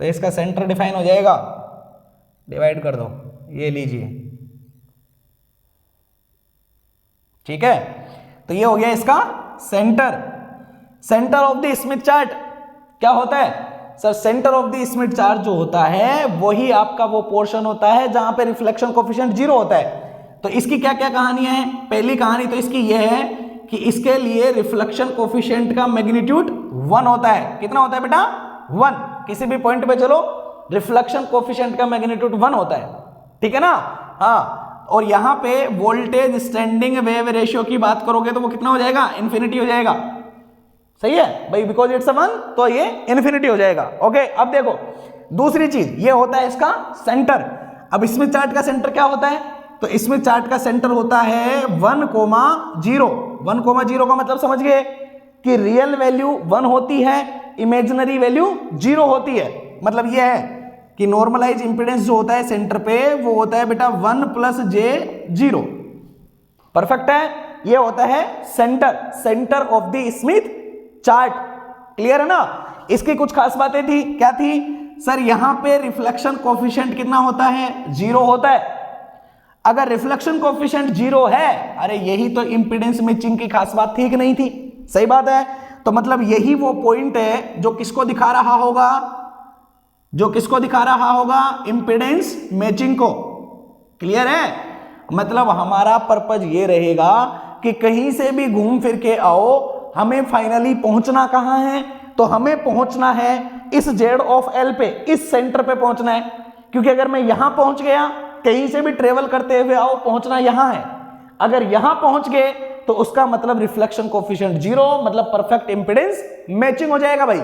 तो इसका सेंटर डिफाइन हो जाएगा, डिवाइड कर दो, ये लीजिए, ठीक है। तो ये हो गया इसका centre. Centre of the Smith chart क्या होता है sir? Centre of the Smith chart जो होता है वही आपका वो पोर्शन होता है जहां पे रिफ्लेक्शन कोफिशिएंट 0 होता है। तो इसकी क्या क्या कहानियां हैं? पहली कहानी तो इसकी ये है कि इसके लिए रिफ्लेक्शन कोफिशिएंट का मैग्नीट्यूड 1 होता है। कितना होता है बेटा? 1। किसी भी पॉइंट पे चलो, रिफ्लेक्शन कोफिशिएंट का मैग्नीट्यूड 1 होता है, ठीक है ना। हाँ, और यहां पे वोल्टेज स्टैंडिंग वेव रेशियो की बात करोगे तो वो कितना हो जाएगा? इन्फिनिटी हो जाएगा। सही है भाई, बिकॉज इट्स 1 तो ये इन्फिनिटी हो जाएगा। ओके, अब देखो दूसरी चीज, ये होता है इसका सेंटर। अब स्मिथ चार्ट का सेंटर क्या होता है? तो स्मिथ चार्ट का सेंटर होता है 1,0। 1,0 का मतलब समझ गए कि रियल वैल्यू 1 होती है, इमेजिनरी वैल्यू 0 होती है। मतलब ये है कि नॉर्मलाइज इंपीडेंस जो होता है सेंटर पे वो होता है बेटा 1 + j0। परफेक्ट है। ये होता है centre of the Smith chart. Clear है ना? इसकी कुछ खास बातें थी, क्या थी सर? यहां पे रिफ्लेक्शन कोफिशिएंट कितना होता है? 0 होता है। अगर रिफ्लेक्शन कोफिशिएंट 0 है, अरे यही तो इंपीडेंस मैचिंग की खास बात थी कि नहीं थी? सही बात है। तो मतलब यही वो पॉइंट है जो किसको दिखा रहा होगा? जो किसको दिखा रहा होगा? इंपीडेंस मैचिंग को। क्लियर है? मतलब हमारा पर्पज ये रहेगा कि कहीं से भी घूम फिर के आओ, हमें फाइनली पहुंचना कहां है? तो हमें पहुंचना है इस Z(L) पे, इस सेंटर पे पहुंचना है। क्योंकि अगर मैं यहां पहुंच गया, कहीं से भी ट्रेवल करते हुए आओ, पहुंचना यहां है। अगर यहां पहुंच गए तो उसका मतलब रिफ्लेक्शन कोफिशिएंट 0, मतलब परफेक्ट इंपीडेंस मैचिंग हो जाएगा भाई।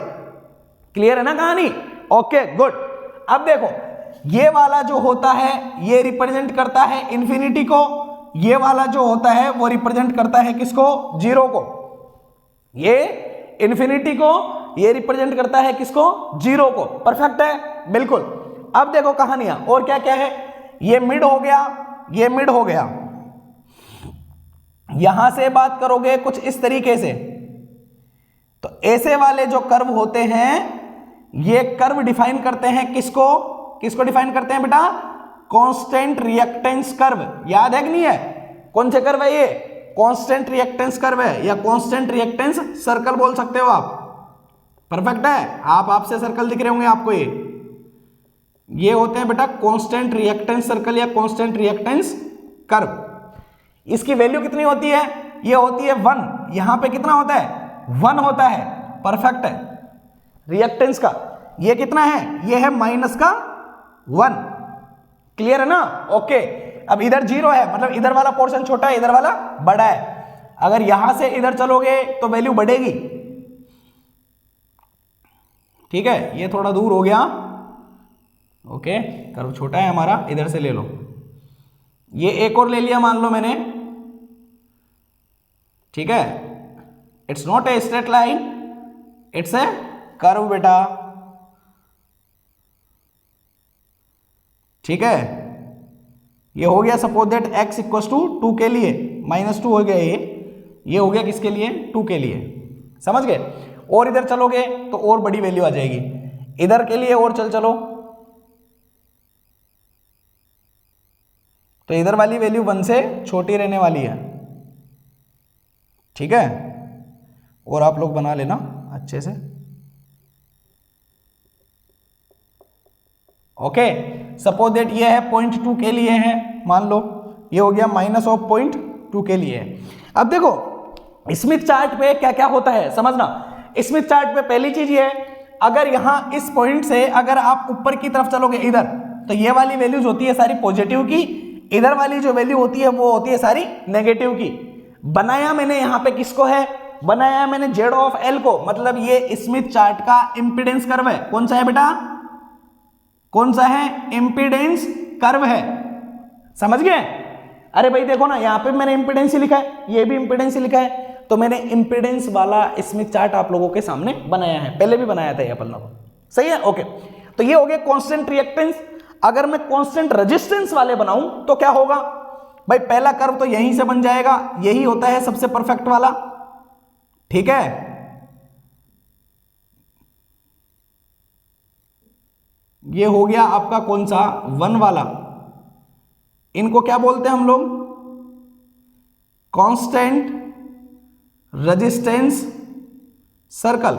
क्लियर है ना कहानी? Okay, good. अब देखो, ये वाला जो होता है ये रिप्रेजेंट करता है इंफिनिटी को, ये वाला जो होता है वो रिप्रेजेंट करता है किसको? 0 को। ये इंफिनिटी को, ये रिप्रेजेंट करता है किसको? 0 को। परफेक्ट है, बिल्कुल। अब देखो कहानियां और क्या क्या है। ये मिड हो गया, ये मिड हो गया। यहां से बात करोगे कुछ इस तरीके से, तो ऐसे वाले जो कर्व होते हैं ये कर्व डिफाइन करते हैं किसको? किसको डिफाइन करते हैं बेटा? Constant reactance curve. याद है कि नहीं है? कौन से कर्व है ये? कांस्टेंट रिएक्टेंस कर्व है, या कांस्टेंट रिएक्टेंस सर्कल बोल सकते हो आप। परफेक्ट है। आपसे सर्कल दिख रहे होंगे आपको। ये होते हैं बेटा कांस्टेंट रिएक्टेंस सर्कल या कांस्टेंट रिएक्टेंस कर्व। इसकी वैल्यू कितनी होती है? ये होती है 1। यहां पे कितना होता है? 1 होता है। परफेक्ट है। रिएक्टेंस का ये कितना है? ये है -1। क्लियर है ना? ओके। अब इधर 0 है, मतलब इधर वाला पोर्शन छोटा है, इधर वाला बड़ा है। अगर यहां से इधर चलोगे तो वैल्यू बढ़ेगी, ठीक है, ये थोड़ा दूर हो गया, ओके, कर्व छोटा है हमारा, इधर से ले लो, ये एक और ले लिया मान लो मैंने, ठीक है, it's not a straight line, it's a curve बेटा, ठीक है, ये हो गया suppose that x equals to 2 के लिए, -2 हो गया, ये हो गया किसके लिए, 2 के लिए, समझ गए। और इधर चलोगे तो और बड़ी वैल्यू आ जाएगी, इधर के लिए और चलो, तो इधर वाली वैल्यू 1 से छोटी रहने वाली है, ठीक है, और आप लोग बना लेना अच्छे से, ओके। सपोज दैट ये है 0.2 के लिए है, मान लो ये हो गया -0.2 के लिए है। अब देखो स्मिथ चार्ट पे क्या क्या होता है समझना। स्मिथ चार्ट पे पहली चीज ये है, अगर यहां इस पॉइंट से अगर आप ऊपर की तरफ चलोगे इधर, तो ये वाली वैल्यूज होती है सारी पॉजिटिव की, इधर वाली जो वैल्यू होती है वो होती है सारी नेगेटिव की। बनाया मैंने यहां पे किसको है, बनाया मैंने जेड ऑफ एल को, मतलब ये स्मिथ चार्ट का इंपीडेंस कर्व है। कौन सा है बेटा, कौन सा है, इंपीडेंस कर्व है, समझ गए। अरे भाई देखो ना, यहां पे मैंने इंपीडेंस ही लिखा है, ये भी इंपीडेंस ही लिखा है, तो मैंने इंपीडेंस वाला स्मिथ चार्ट आप लोगों के सामने बनाया है, पहले भी बनाया था ये अपन लोगों, सही है, ओके। तो ये हो गया कांस्टेंट रिएक्टेंस। अगर मैं कांस्टेंट रेजिस्टेंस वाले बनाऊं तो क्या होगा भाई, पहला कर्व तो यहीं से बन जाएगा, यही होता है सबसे परफेक्ट वाला, ठीक है। ये हो गया आपका कौन सा, 1 वाला, इनको क्या बोलते हैं हम लोग, कांस्टेंट रेजिस्टेंस सर्कल,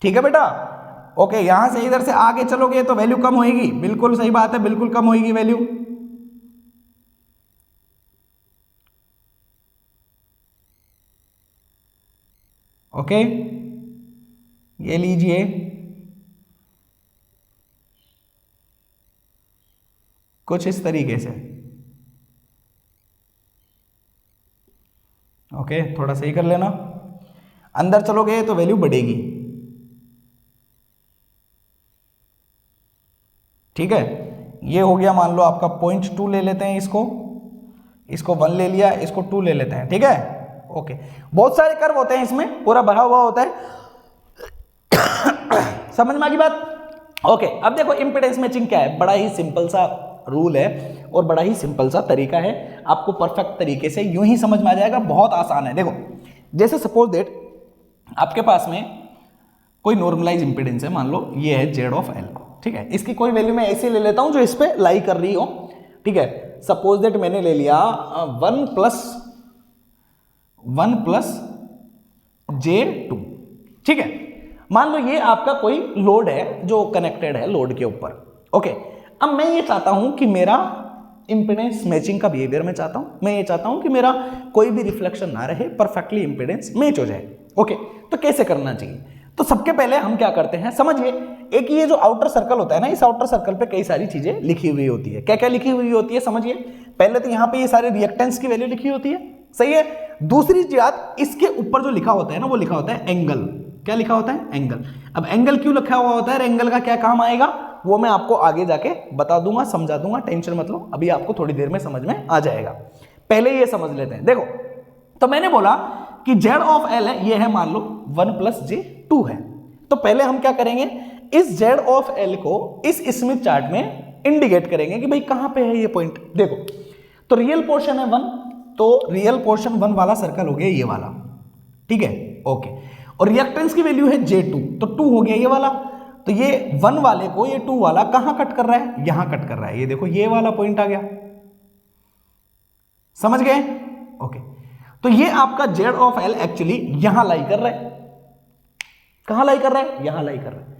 ठीक है बेटा, ओके। यहां से इधर से आगे चलोगे तो वैल्यू कम होगी, बिल्कुल सही बात है, बिल्कुल कम होगी वैल्यू, ओके। ये लीजिए, कुछ इस तरीके से, ओके, थोड़ा सही कर लेना। अंदर चलोगे तो वैल्यू बढ़ेगी, ठीक है। ये हो गया मान लो आपका 0.2 ले लेते हैं, इसको 1 ले लिया, इसको 2 ले लेते हैं, ठीक है, ओके। बहुत सारे कर्व होते हैं इसमें, पूरा भरा हुआ होता है, समझ में आ गई बात, ओके। अब देखो इंपीडेंस मैचिंग क्या है, बड़ा ही सिंपल सा रूल है और बड़ा ही सिंपल सा तरीका है, आपको परफेक्ट तरीके से यूं ही समझ में आ जाएगा, बहुत आसान है। देखो जैसे सपोज दैट आपके पास में कोई नॉर्मलाइज इंपीडेंस है, मान लो ये है जेड ऑफ एल, ठीक है, इसकी कोई वैल्यू मैं ऐसे ले लेता हूं जो इस पे लाई कर रही हो, ठीक है। सपोज दैट मैंने ले लिया 1 प्लस J2, ठीक है। मान लो ये आपका कोई लोड है जो कनेक्टेड है लोड के ऊपर, ओके। अब मैं ये चाहता हूं कि मेरा इंपीडेंस मैचिंग का बिहेवियर मैं चाहता हूं, मैं ये चाहता हूं कि मेरा कोई भी रिफ्लेक्शन ना रहे, परफेक्टली इंपीडेंस मैच हो जाए, ओके। तो कैसे करना चाहिए, तो सबके पहले हम क्या करते हैं समझिए, एक ये जो आउटर सर्कल होता है ना, इस आउटर सर्कल पे कई सारी चीजें लिखी हुई होती है। क्या क्या लिखी हुई होती है समझिए, पहले तो यहाँ पे ये सारे रिएक्टेंस की वैल्यू लिखी होती है, सही है। दूसरी बात, इसके ऊपर जो लिखा होता है ना, वो लिखा होता है एंगल। क्या लिखा होता है, एंगल। अब एंगल क्यों लिखा हुआ होता है, एंगल का क्या काम आएगा, वो मैं आपको आगे जाके बता दूंगा, समझा दूंगा, टेंशन मत लो, अभी आपको थोड़ी देर में समझ में आ जाएगा। पहले ये समझ लेते हैं। देखो तो मैंने बोला कि जेड ऑफ एल है, ये है मान लो 1 प्लस J2 है, तो पहले हम क्या करेंगे, इस जेड ऑफ एल को इस स्मिथ चार्ट में इंडिकेट करेंगे कि भाई कहां पे है ये पॉइंट। देखो तो रियल पोर्शन है 1, तो रियल पोर्शन 1 वाला सर्कल हो गया ये वाला, ठीक है, ओके। और रिएक्टेंस की वैल्यू है J2, तो 2 हो गया ये वाला, तो ये 1 वाले को ये 2 वाला कहां कट कर रहा है, यहां कट कर रहा है, ये देखो ये वाला पॉइंट आ गया, समझ गए, ओके। तो ये आपका जेड ऑफ एल एक्चुअली यहां लाई कर रहा है, कहां लाई कर रहा है, यहां लाई कर रहा है।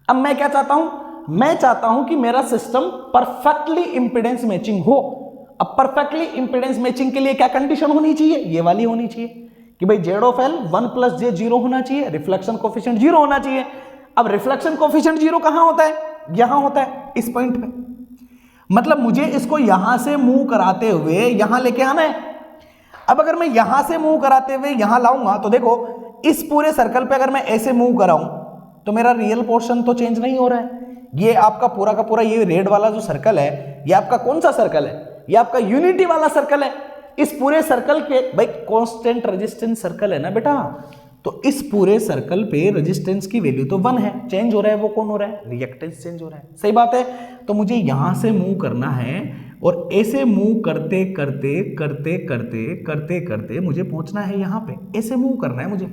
अब मैं क्या चाहता हूं, मैं चाहता हूं कि मेरा सिस्टम परफेक्टली इंपीडेंस मैचिंग हो। अब परफेक्टली इंपीडेंस मैचिंग के लिए क्या कंडीशन होनी चाहिए, ये वाली होनी चाहिए कि भाई Z of L 1 plus J 0 होना चाहिए, रिफ्लेक्शन कोफिशिएंट 0 होना चाहिए। अब रिफ्लेक्शन कोफिशिएंट 0 कहां होता है, यहां होता है, इस पॉइंट पे, मतलब मुझे इसको यहां से मूव कराते हुए यहां लेके आना है। अब अगर मैं यहां से मूव कराते हुए यहां लाऊंगा तो देखो इस पूरे सर्कल पे अगर मैं ऐसे मूव कराऊं तो मेरा रियल पोर्शन तो चेंज नहीं हो रहा है। ये आपका पूरा का पूरा ये रेड वाला जो सर्कल है ये आपका कौन सा सर्कल है, ये आपका यूनिटी वाला सर्कल है। इस पूरे सर्कल के भाई कांस्टेंट रेजिस्टेंस सर्कल है ना बेटा, तो इस पूरे सर्कल पे रेजिस्टेंस की वैल्यू तो 1 है, चेंज हो रहा है वो कौन हो रहा है, रिएक्टेंस चेंज हो रहा है। सही बात है। तो मुझे यहां से मूव करना है और ऐसे मूव करते करते करते करते करते करते मुझे पहुंचना है यहां पे, ऐसे मूव करना है मुझे।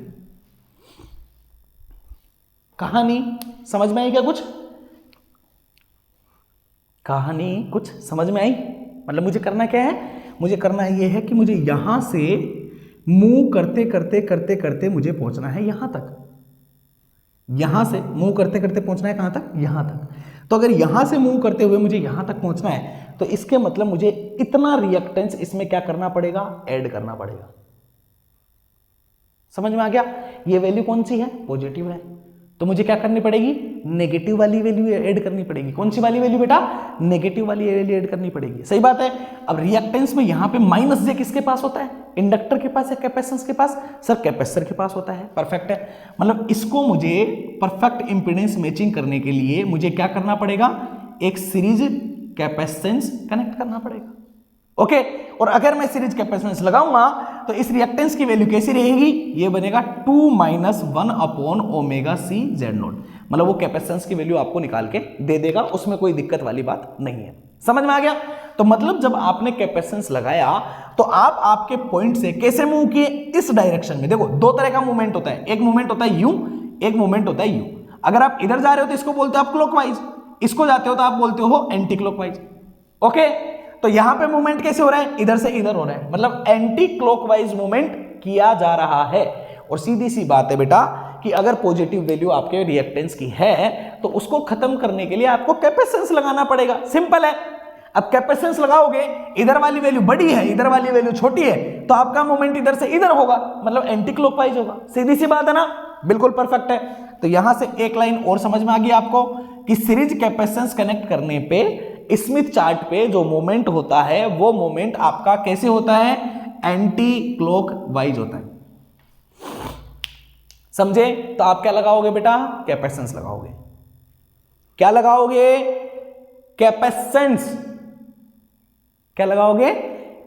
कहानी समझ में आई क्या? कुछ कहानी कुछ समझ में आई? मतलब मुझे करना क्या है, मुझे करना ये है कि मुझे यहां से मूव करते करते करते करते मुझे पहुंचना है यहां तक। यहां से मूव करते करते पहुंचना है कहां तक, यहां तक। तो अगर यहां से मूव करते हुए मुझे यहां तक पहुंचना है तो इसके मतलब मुझे इतना रिएक्टेंस इसमें क्या करना पड़ेगा, ऐड करना पड़ेगा। समझ में आ गया? ये वैल्यू कौन सी है, पॉजिटिव है, तो मुझे क्या करनी पड़ेगी, नेगेटिव वाली वैल्यू ऐड करनी पड़ेगी। कौन सी वाली वैल्यू बेटा, नेगेटिव वाली वैल्यू ऐड करनी पड़ेगी। सही बात है। अब रिएक्टेंस में यहां पे माइनस जे किसके पास होता है, इंडक्टर के पास या कैपेसिटेंस के पास? सर कैपेसिटर के पास होता है। परफेक्ट है। मतलब इसको मुझे परफेक्ट इंपीडेंस मैचिंग करने के लिए मुझे क्या करना पड़ेगा, एक सीरीज कैपेसिटेंस कनेक्ट करना पड़ेगा। ओके। और अगर मैं सीरीज कैपेसिटेंस लगाऊंगा तो इस रिएक्टेंस की वैल्यू कैसी रहेगी, ये बनेगा 2 - 1 upon omega c z naught. मतलब वो कैपेसिटेंस की वैल्यू आपको निकाल के दे देगा, उसमें कोई दिक्कत वाली बात नहीं है। समझ में आ गया? तो मतलब जब आपने कैपेसिटेंस लगाया तो आप आपके पॉइंट से कैसे मूव किए, इस डायरेक्शन में। देखो दो तरह का मूवमेंट होता है, एक मूवमेंट होता है यू, एक मूवमेंट होता है यू। अगर आप इधर जा रहे हो तो इसको बोलते हो आप क्लॉकवाइज, इसको जाते हो तो आप बोलते हो एंटी क्लॉकवाइज। ओके। तो यहां पे मूवमेंट कैसे हो रहा है, इधर से इधर हो रहा है, मतलब एंटी क्लॉकवाइज मूवमेंट किया जा रहा है। और सीधी सी बात है बेटा कि अगर पॉजिटिव वैल्यू आपके रिएक्टेंस की है तो उसको खत्म करने के लिए आपको कैपेसिटेंस लगाना पड़ेगा। सिंपल है। अब कैपेसिटेंस लगाओगे, इधर वाली वैल्यू बड़ी है, इधर वाली वैल्यू छोटी है, तो आपका मूवमेंट इधर से इधर होगा, मतलब एंटी क्लॉकवाइज होगा। सीधी सी बात है ना, बिल्कुल परफेक्ट है। तो यहां से एक लाइन और समझ में आ गई आपको कि सीरीज कैपेसिटेंस कनेक्ट करने पे स्मिथ चार्ट पे जो मोमेंट होता है वो मोमेंट आपका कैसे होता है, एंटी क्लॉकवाइज होता है। समझे? तो आप क्या लगाओगे बेटा, कैपेसिटेंस लगाओगे। क्या लगाओगे, कैपेसिटेंस। क्या लगाओगे,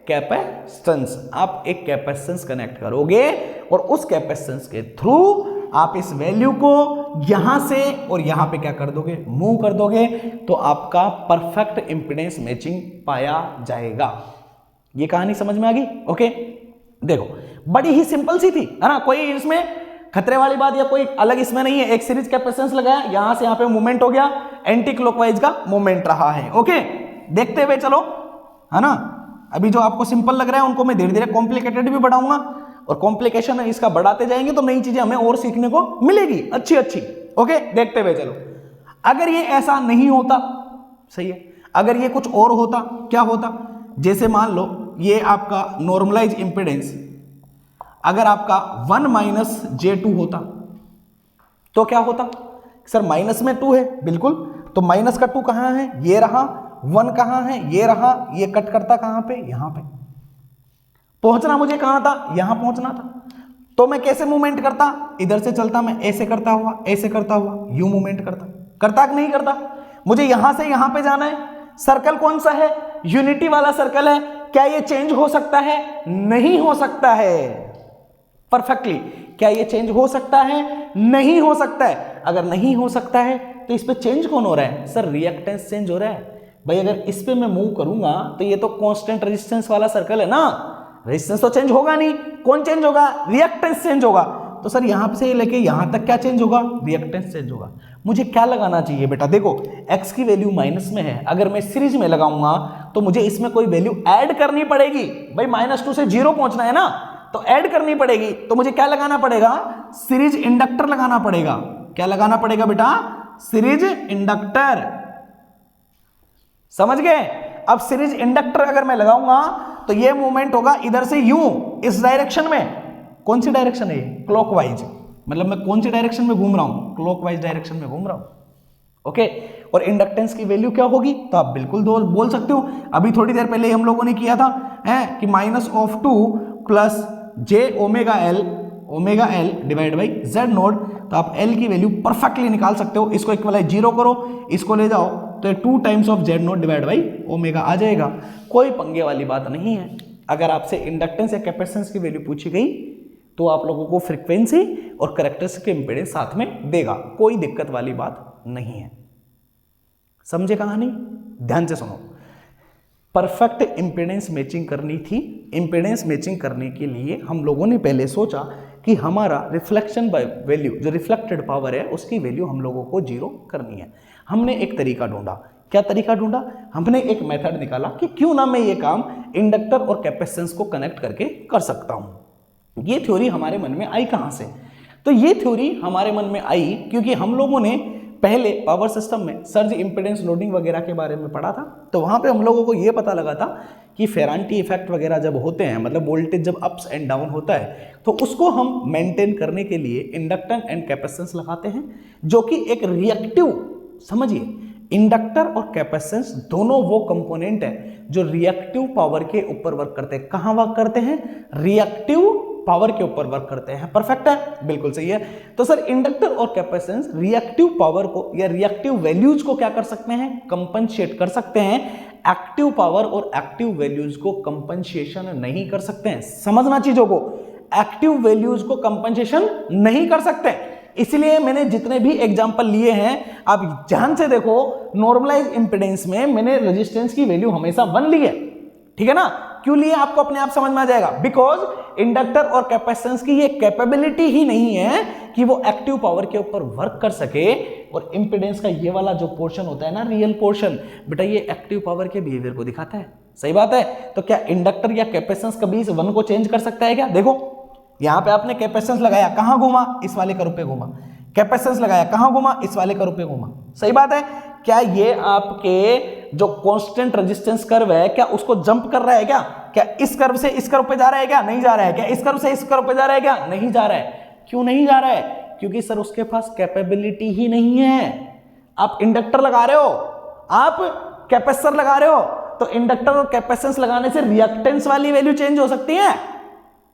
कैपेसिटेंस। आप एक कैपेसिटेंस कनेक्ट करोगे और उस कैपेसिटेंस के थ्रू आप इस वैल्यू को यहां से और यहां पे क्या कर दोगे, मूव कर दोगे, तो आपका परफेक्ट इंपीडेंस मैचिंग पाया जाएगा। ये कहानी समझ में आ गई? ओके। देखो बड़ी ही सिंपल सी थी, है ना, कोई इसमें खतरे वाली बात या कोई अलग इसमें नहीं है। एक सीरीज कैपेसिटेंस लगाया, यहां से यहां पे मूवमेंट हो गया, एंटी क्लॉकवाइज का मूवमेंट रहा है। ओके, देखते हुए चलो, है ना। अभी जो आपको सिंपल लग रहा है उनको मैं धीरे धीरे कॉम्प्लिकेटेड भी बढ़ाऊंगा, और कॉम्प्लिकेशन इसका बढ़ाते जाएंगे तो नई चीजें हमें और सीखने को मिलेगी, अच्छी अच्छी। ओके, देखते हुए चलो। अगर ये ऐसा नहीं होता, सही है, अगर ये कुछ और होता, क्या होता, जैसे मान लो ये आपका नॉर्मलाइज इंपेडेंस अगर आपका 1 - J2 होता तो क्या होता? सर माइनस में 2 है, बिल्कुल, तो माइनस का 2 कहां है, ये रहा, 1 कहां है, ये रहा, ये कट करता कहां पे, यहां पे। पहुंचना मुझे कहां था, यहां पहुंचना था, तो मैं कैसे मूवमेंट करता, इधर से चलता, मैं ऐसे करता हुआ, ऐसे करता हुआ, यू मूवमेंट करता कि नहीं करता? मुझे यहां से यहां पे जाना है, सर्कल कौन सा है, यूनिटी वाला सर्कल है। क्या ये चेंज हो सकता है? नहीं हो सकता है। परफेक्टली, क्या ये चेंज हो सकता है? नहीं हो सकता है। अगर नहीं हो सकता है तो इस पे चेंज कौन हो रहा है? सर रिएक्टेंस चेंज हो रहा है। भाई अगर इस पे मैं मूव करूंगा तो ये तो कांस्टेंट रेजिस्टेंस वाला सर्कल है ना, रेजिस्टेंस तो चेंज होगा नहीं, कौन चेंज होगा? रिएक्टेंस चेंज होगा। तो सर यहां से लेके यहां तक क्या चेंज होगा? रिएक्टेंस चेंज होगा। मुझे क्या लगाना चाहिए बेटा? देखो x की वैल्यू माइनस में है, अगर मैं सीरीज में लगाऊंगा तो मुझे इसमें कोई वैल्यू ऐड करनी पड़ेगी। भाई -2 से 0 पहुंचना है ना, तो ऐड करनी पड़ेगी। तो मुझे क्या लगाना पड़ेगा? सीरीज इंडक्टर लगाना पड़ेगा। क्या लगाना पड़ेगा बेटा? Series inductor. समझ गए? अब सीरीज इंडक्टर अगर मैं लगाऊंगा तो ये मूवमेंट होगा इधर से यूं, इस डायरेक्शन में। कौन सी डायरेक्शन है ये? क्लॉकवाइज। मतलब मैं कौन सी डायरेक्शन में घूम रहा हूं? क्लॉकवाइज डायरेक्शन में घूम रहा हूं। ओके, और इंडक्टेंस की वैल्यू क्या होगी, तो आप बिल्कुल बोल सकते हो, अभी थोड़ी देर पहले हम लोगों ने किया था कि -2 plus j omega L divide by Z node, तो आप एल की वैल्यू परफेक्टली निकाल सकते हो। इसको इक्वलाइज 0 करो, इसको ले जाओ तो 2 times of Z node divide by omega आ जाएगा। कोई पंगे वाली बात नहीं है। अगर आपसे इंडक्टेंस या कैपेसिटेंस की वैल्यू पूछी गई तो आप लोगों को फ्रीक्वेंसी और कैरेक्टरिस्टिक इंपीडेंस साथ में देगा, कोई दिक्कत वाली बात नहीं है। समझे कहानी, ध्यान से सुनो। परफेक्ट इंपीडेंस मैचिंग करनी थी। इंपीडेंस मैचिंग करने के लिए हम लोगों ने पहले सोचा कि हमारा रिफ्लेक्शन वैल्यू, जो रिफ्लेक्टेड पावर है, उसकी वैल्यू हम लोगों को 0 करनी है। हमने एक तरीका ढूंढा। क्या तरीका ढूंढा? हमने एक मेथड निकाला कि क्यों ना मैं ये काम इंडक्टर और कैपेसिटेंस को कनेक्ट करके कर सकता हूं। ये थ्योरी हमारे मन में आई कहां से? तो ये थ्योरी हमारे मन में आई क्योंकि हम लोगों ने पहले पावर सिस्टम में सर्ज इंपीडेंस लोडिंग वगैरह के बारे में पढ़ा था। तो वहां पे हम लोगों को ये पता लगा था कि फेरांटी इफेक्ट वगैरह जब होते हैं, मतलब वोल्टेज जब अप्स एंड डाउन होता है, तो उसको हम मेंटेन करने के लिए इंडक्टेंस एंड कैपेसिटेंस लगाते हैं, जो कि एक रिएक्टिव, समझिए, इंडक्टर और कैपेसिटेंस दोनों वो कंपोनेंट है जो रिएक्टिव पावर के ऊपर वर्क करते हैं। कहां वर्क करते हैं? रिएक्टिव पावर के ऊपर वर्क करते हैं। परफेक्ट है, बिल्कुल सही है। तो सर इंडक्टर और कैपेसिटेंस रिएक्टिव पावर को या रिएक्टिव वैल्यूज को क्या कर सकते हैं? कंपनसेट कर सकते हैं। एक्टिव पावर और एक्टिव वैल्यूज को कंपनसेशन नहीं कर सकते हैं। समझना चीजों को, एक्टिव वैल्यूज को कंपनसेशन नहीं कर सकते। इसलिए मैंने जितने भी एग्जांपल लिए हैं, आप ध्यान से देखो, नॉर्मलाइज इंपीडेंस में मैंने रेजिस्टेंस की वैल्यू हमेशा 1 ली है, ठीक है ना? क्यों लिए आपको अपने आप समझ में आ जाएगा। बिकॉज इंडक्टर और कैपेसिटेंस की ये कैपेबिलिटी ही नहीं है कि वो एक्टिव पावर के ऊपर वर्क कर सके। और इंपीडेंस का ये वाला जो पोर्शन होता है ना, रियल पोर्शन, बेटा ये एक्टिव पावर के बिहेवियर को दिखाता है। सही बात है। तो क्या इंडक्टर या कैपेसिटेंस कभी इस 1 को चेंज कर सकता है क्या? देखो यहां पे आपने कैपेसिटेंस लगाया, कहां घूमा? इस वाले कर्व पे घूमा। कैपेसिटेंस लगाया, कहां घूमा? इस वाले कर्व पे घूमा। सही बात है। क्या ये आपके जो कांस्टेंट रेजिस्टेंस कर्व है, क्या उसको जंप कर रहा है क्या? क्या इस कर्व से इस कर्व पे जा रहा है क्या? नहीं जा रहा है। क्या इस कर्व से इस कर्व पे जा रहा है क्या? नहीं जा रहा है। क्यों नहीं जा रहा है? क्योंकि सर उसके पास कैपेबिलिटी ही नहीं है। आप इंडक्टर लगा रहे हो, आप कैपेसिटर लगा रहे हो, तो इंडक्टर और कैपेसिटेंस लगाने से रिएक्टेंस वाली वैल्यू चेंज हो सकती है,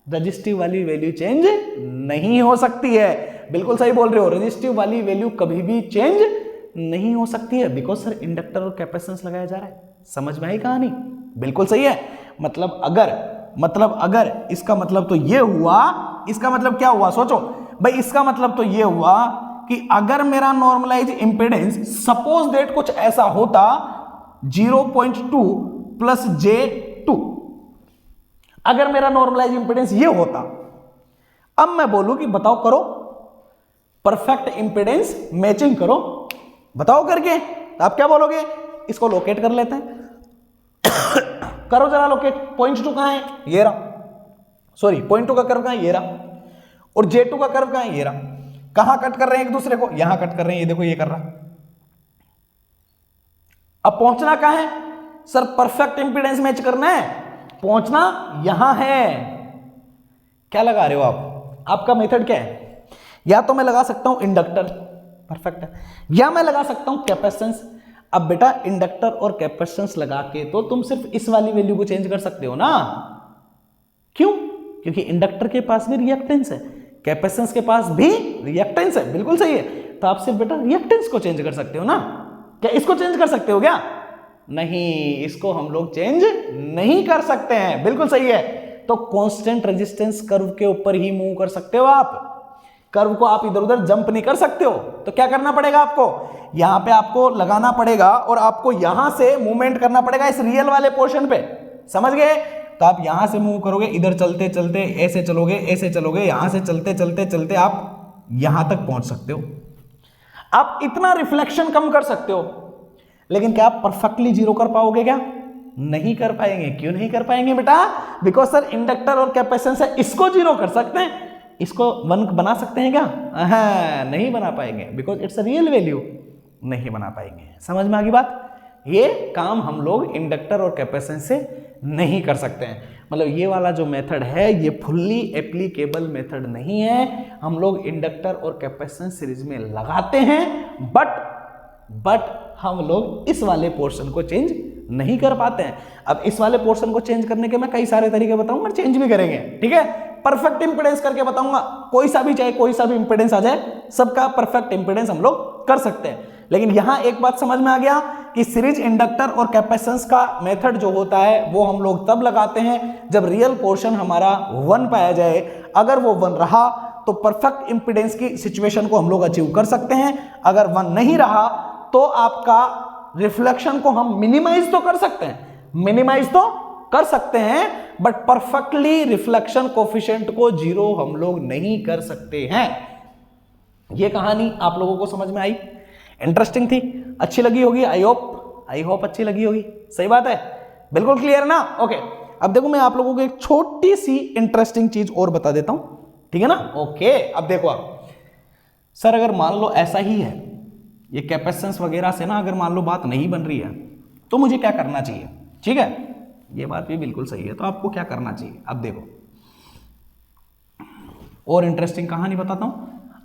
रेजिस्टिव वाली वैल्यू चेंज नहीं हो सकती है। बिल्कुल सही बोल रहे हो, रेजिस्टिव वाली वैल्यू कभी भी चेंज नहीं हो सकती है, बिकॉज सर इंडक्टर और कैपेसिटेंस लगाया जा रहा है। समझ में आई कहानी? बिल्कुल सही है। मतलब अगर इसका मतलब तो ये हुआ, इसका मतलब क्या हुआ? सोचो भाई, इसका मतलब तो ये हुआ कि अगर मेरा नॉर्मलाइज इंपीडेंस सपोज दैट कुछ ऐसा होता 0.2 प्लस J2, अगर मेरा नॉर्मलाइज इंपीडेंस ये होता, अब मैं बोलूं कि बताओ करो परफेक्ट इंपीडेंस मैचिंग करो, बताओ करके, तो आप क्या बोलोगे? इसको लोकेट कर लेते हैं। करो जरा लोकेट। 0.2 कहां है? ये रहा। सॉरी, 0.2 का कर्व कहां है? ये रहा। और J2 का कर्व कहां है? ये रहा। कहां कट कर रहे हैं एक दूसरे को? यहां कट कर रहे हैं। ये देखो, ये कर रहा। अब पहुंचना कहां है? सर परफेक्ट इंपीडेंस मैच करना है, पहुंचना यहां है। क्या लगा रहे हो आप? आपका मेथड क्या है? या तो मैं लगा सकता हूं इंडक्टर, परफेक्ट है, या मैं लगा सकता हूं कैपेसिटेंस। अब बेटा इंडक्टर और कैपेसिटेंस लगा के तो तुम सिर्फ इस वाली वैल्यू को चेंज कर सकते हो ना। क्यों? क्योंकि इंडक्टर के पास भी रिएक्टेंस है, कैपेसिटेंस के पास भी रिएक्टेंस है। बिल्कुल सही है। तो आप सिर्फ बेटा रिएक्टेंस को चेंज कर सकते हो ना। क्या इसको चेंज कर सकते हो क्या? नहीं, इसको हम लोग चेंज नहीं कर सकते हैं। बिल्कुल सही है। तो कांस्टेंट रेजिस्टेंस कर्व के ऊपर ही मूव कर सकते हो आप। कर्व को आप इधर उधर जंप नहीं कर सकते हो। तो क्या करना पड़ेगा आपको? यहां पे आपको लगाना पड़ेगा और आपको यहां से मूवमेंट करना पड़ेगा इस रियल वाले पोर्शन पे। समझ गए? तो आप यहां से मूव करोगे, इधर चलते चलते ऐसे चलोगे, ऐसे चलोगे, यहां से चलते चलते चलते आप यहां तक पहुंच सकते हो। आप इतना रिफ्लेक्शन कम कर सकते हो, लेकिन क्या आप परफेक्टली जीरो कर पाओगे? क्या नहीं कर पाएंगे। क्यों नहीं कर पाएंगे बेटा? बिकॉज सर इंडक्टर और कैपेसिटेंस है, इसको जीरो कर सकते हैं, इसको 1 बना सकते हैं क्या? नहीं बना पाएंगे, because it's a real value, नहीं बना पाएंगे। समझ में आ गई बात? ये काम हम लोग इंडक्टर और कैपेसिटेंस से नहीं कर सकते हैं। मतलब ये वाला जो मेथड है ये फुल्ली एप्लीकेबल मेथड नहीं है। हम लोग इंडक्टर और कैपेसिटेंस सीरीज में लगाते हैं, बट बट हम लोग इस वाले पोर्शन को चेंज नहीं कर पाते हैं। अब इस वाले पोर्शन को चेंज करने के मैं कई सारे तरीके बताऊंगा, चेंज भी करेंगे, ठीक है। परफेक्ट इंपेडेंस करके बताऊंगा, कोई सा भी चाहे कोई सा भी इंपेडेंस आ जाए, सबका परफेक्ट इंपेडेंस हम लोग कर सकते हैं। लेकिन यहां एक बात समझ में आ गया कि सीरीज इंडक्टर और कैपेसिटेंस का मेथड जो होता है वो हम लोग तब लगाते हैं जब रियल पोर्शन हमारा 1 पाया जाए। अगर वो 1 रहा तो परफेक्ट इंपेडेंस की सिचुएशन को हम लोग अचीव कर सकते हैं। अगर 1 नहीं रहा तो आपका रिफ्लेक्शन को हम मिनिमाइज तो कर सकते हैं, मिनिमाइज तो कर सकते हैं, बट परफेक्टली रिफ्लेक्शन कोफिशिएंट को 0 हम लोग नहीं कर सकते हैं। यह कहानी आप लोगों को समझ में आई? इंटरेस्टिंग थी, अच्छी लगी होगी, आई होप अच्छी लगी होगी। सही बात है, बिल्कुल क्लियर ना? ओके, अब देखो मैं आप लोगों को एक छोटी सी इंटरेस्टिंग चीज और बता देता हूं, ठीक है ना? ओके, अब देखो आप, सर अगर मान लो ऐसा ही है, ये कैपेसिटेंस वगैरह से ना अगर मान लो बात नहीं बन रही है तो मुझे क्या करना चाहिए? ठीक है, ये बात भी बिल्कुल सही है, तो आपको क्या करना चाहिए? अब देखो और इंटरेस्टिंग कहानी बताता हूं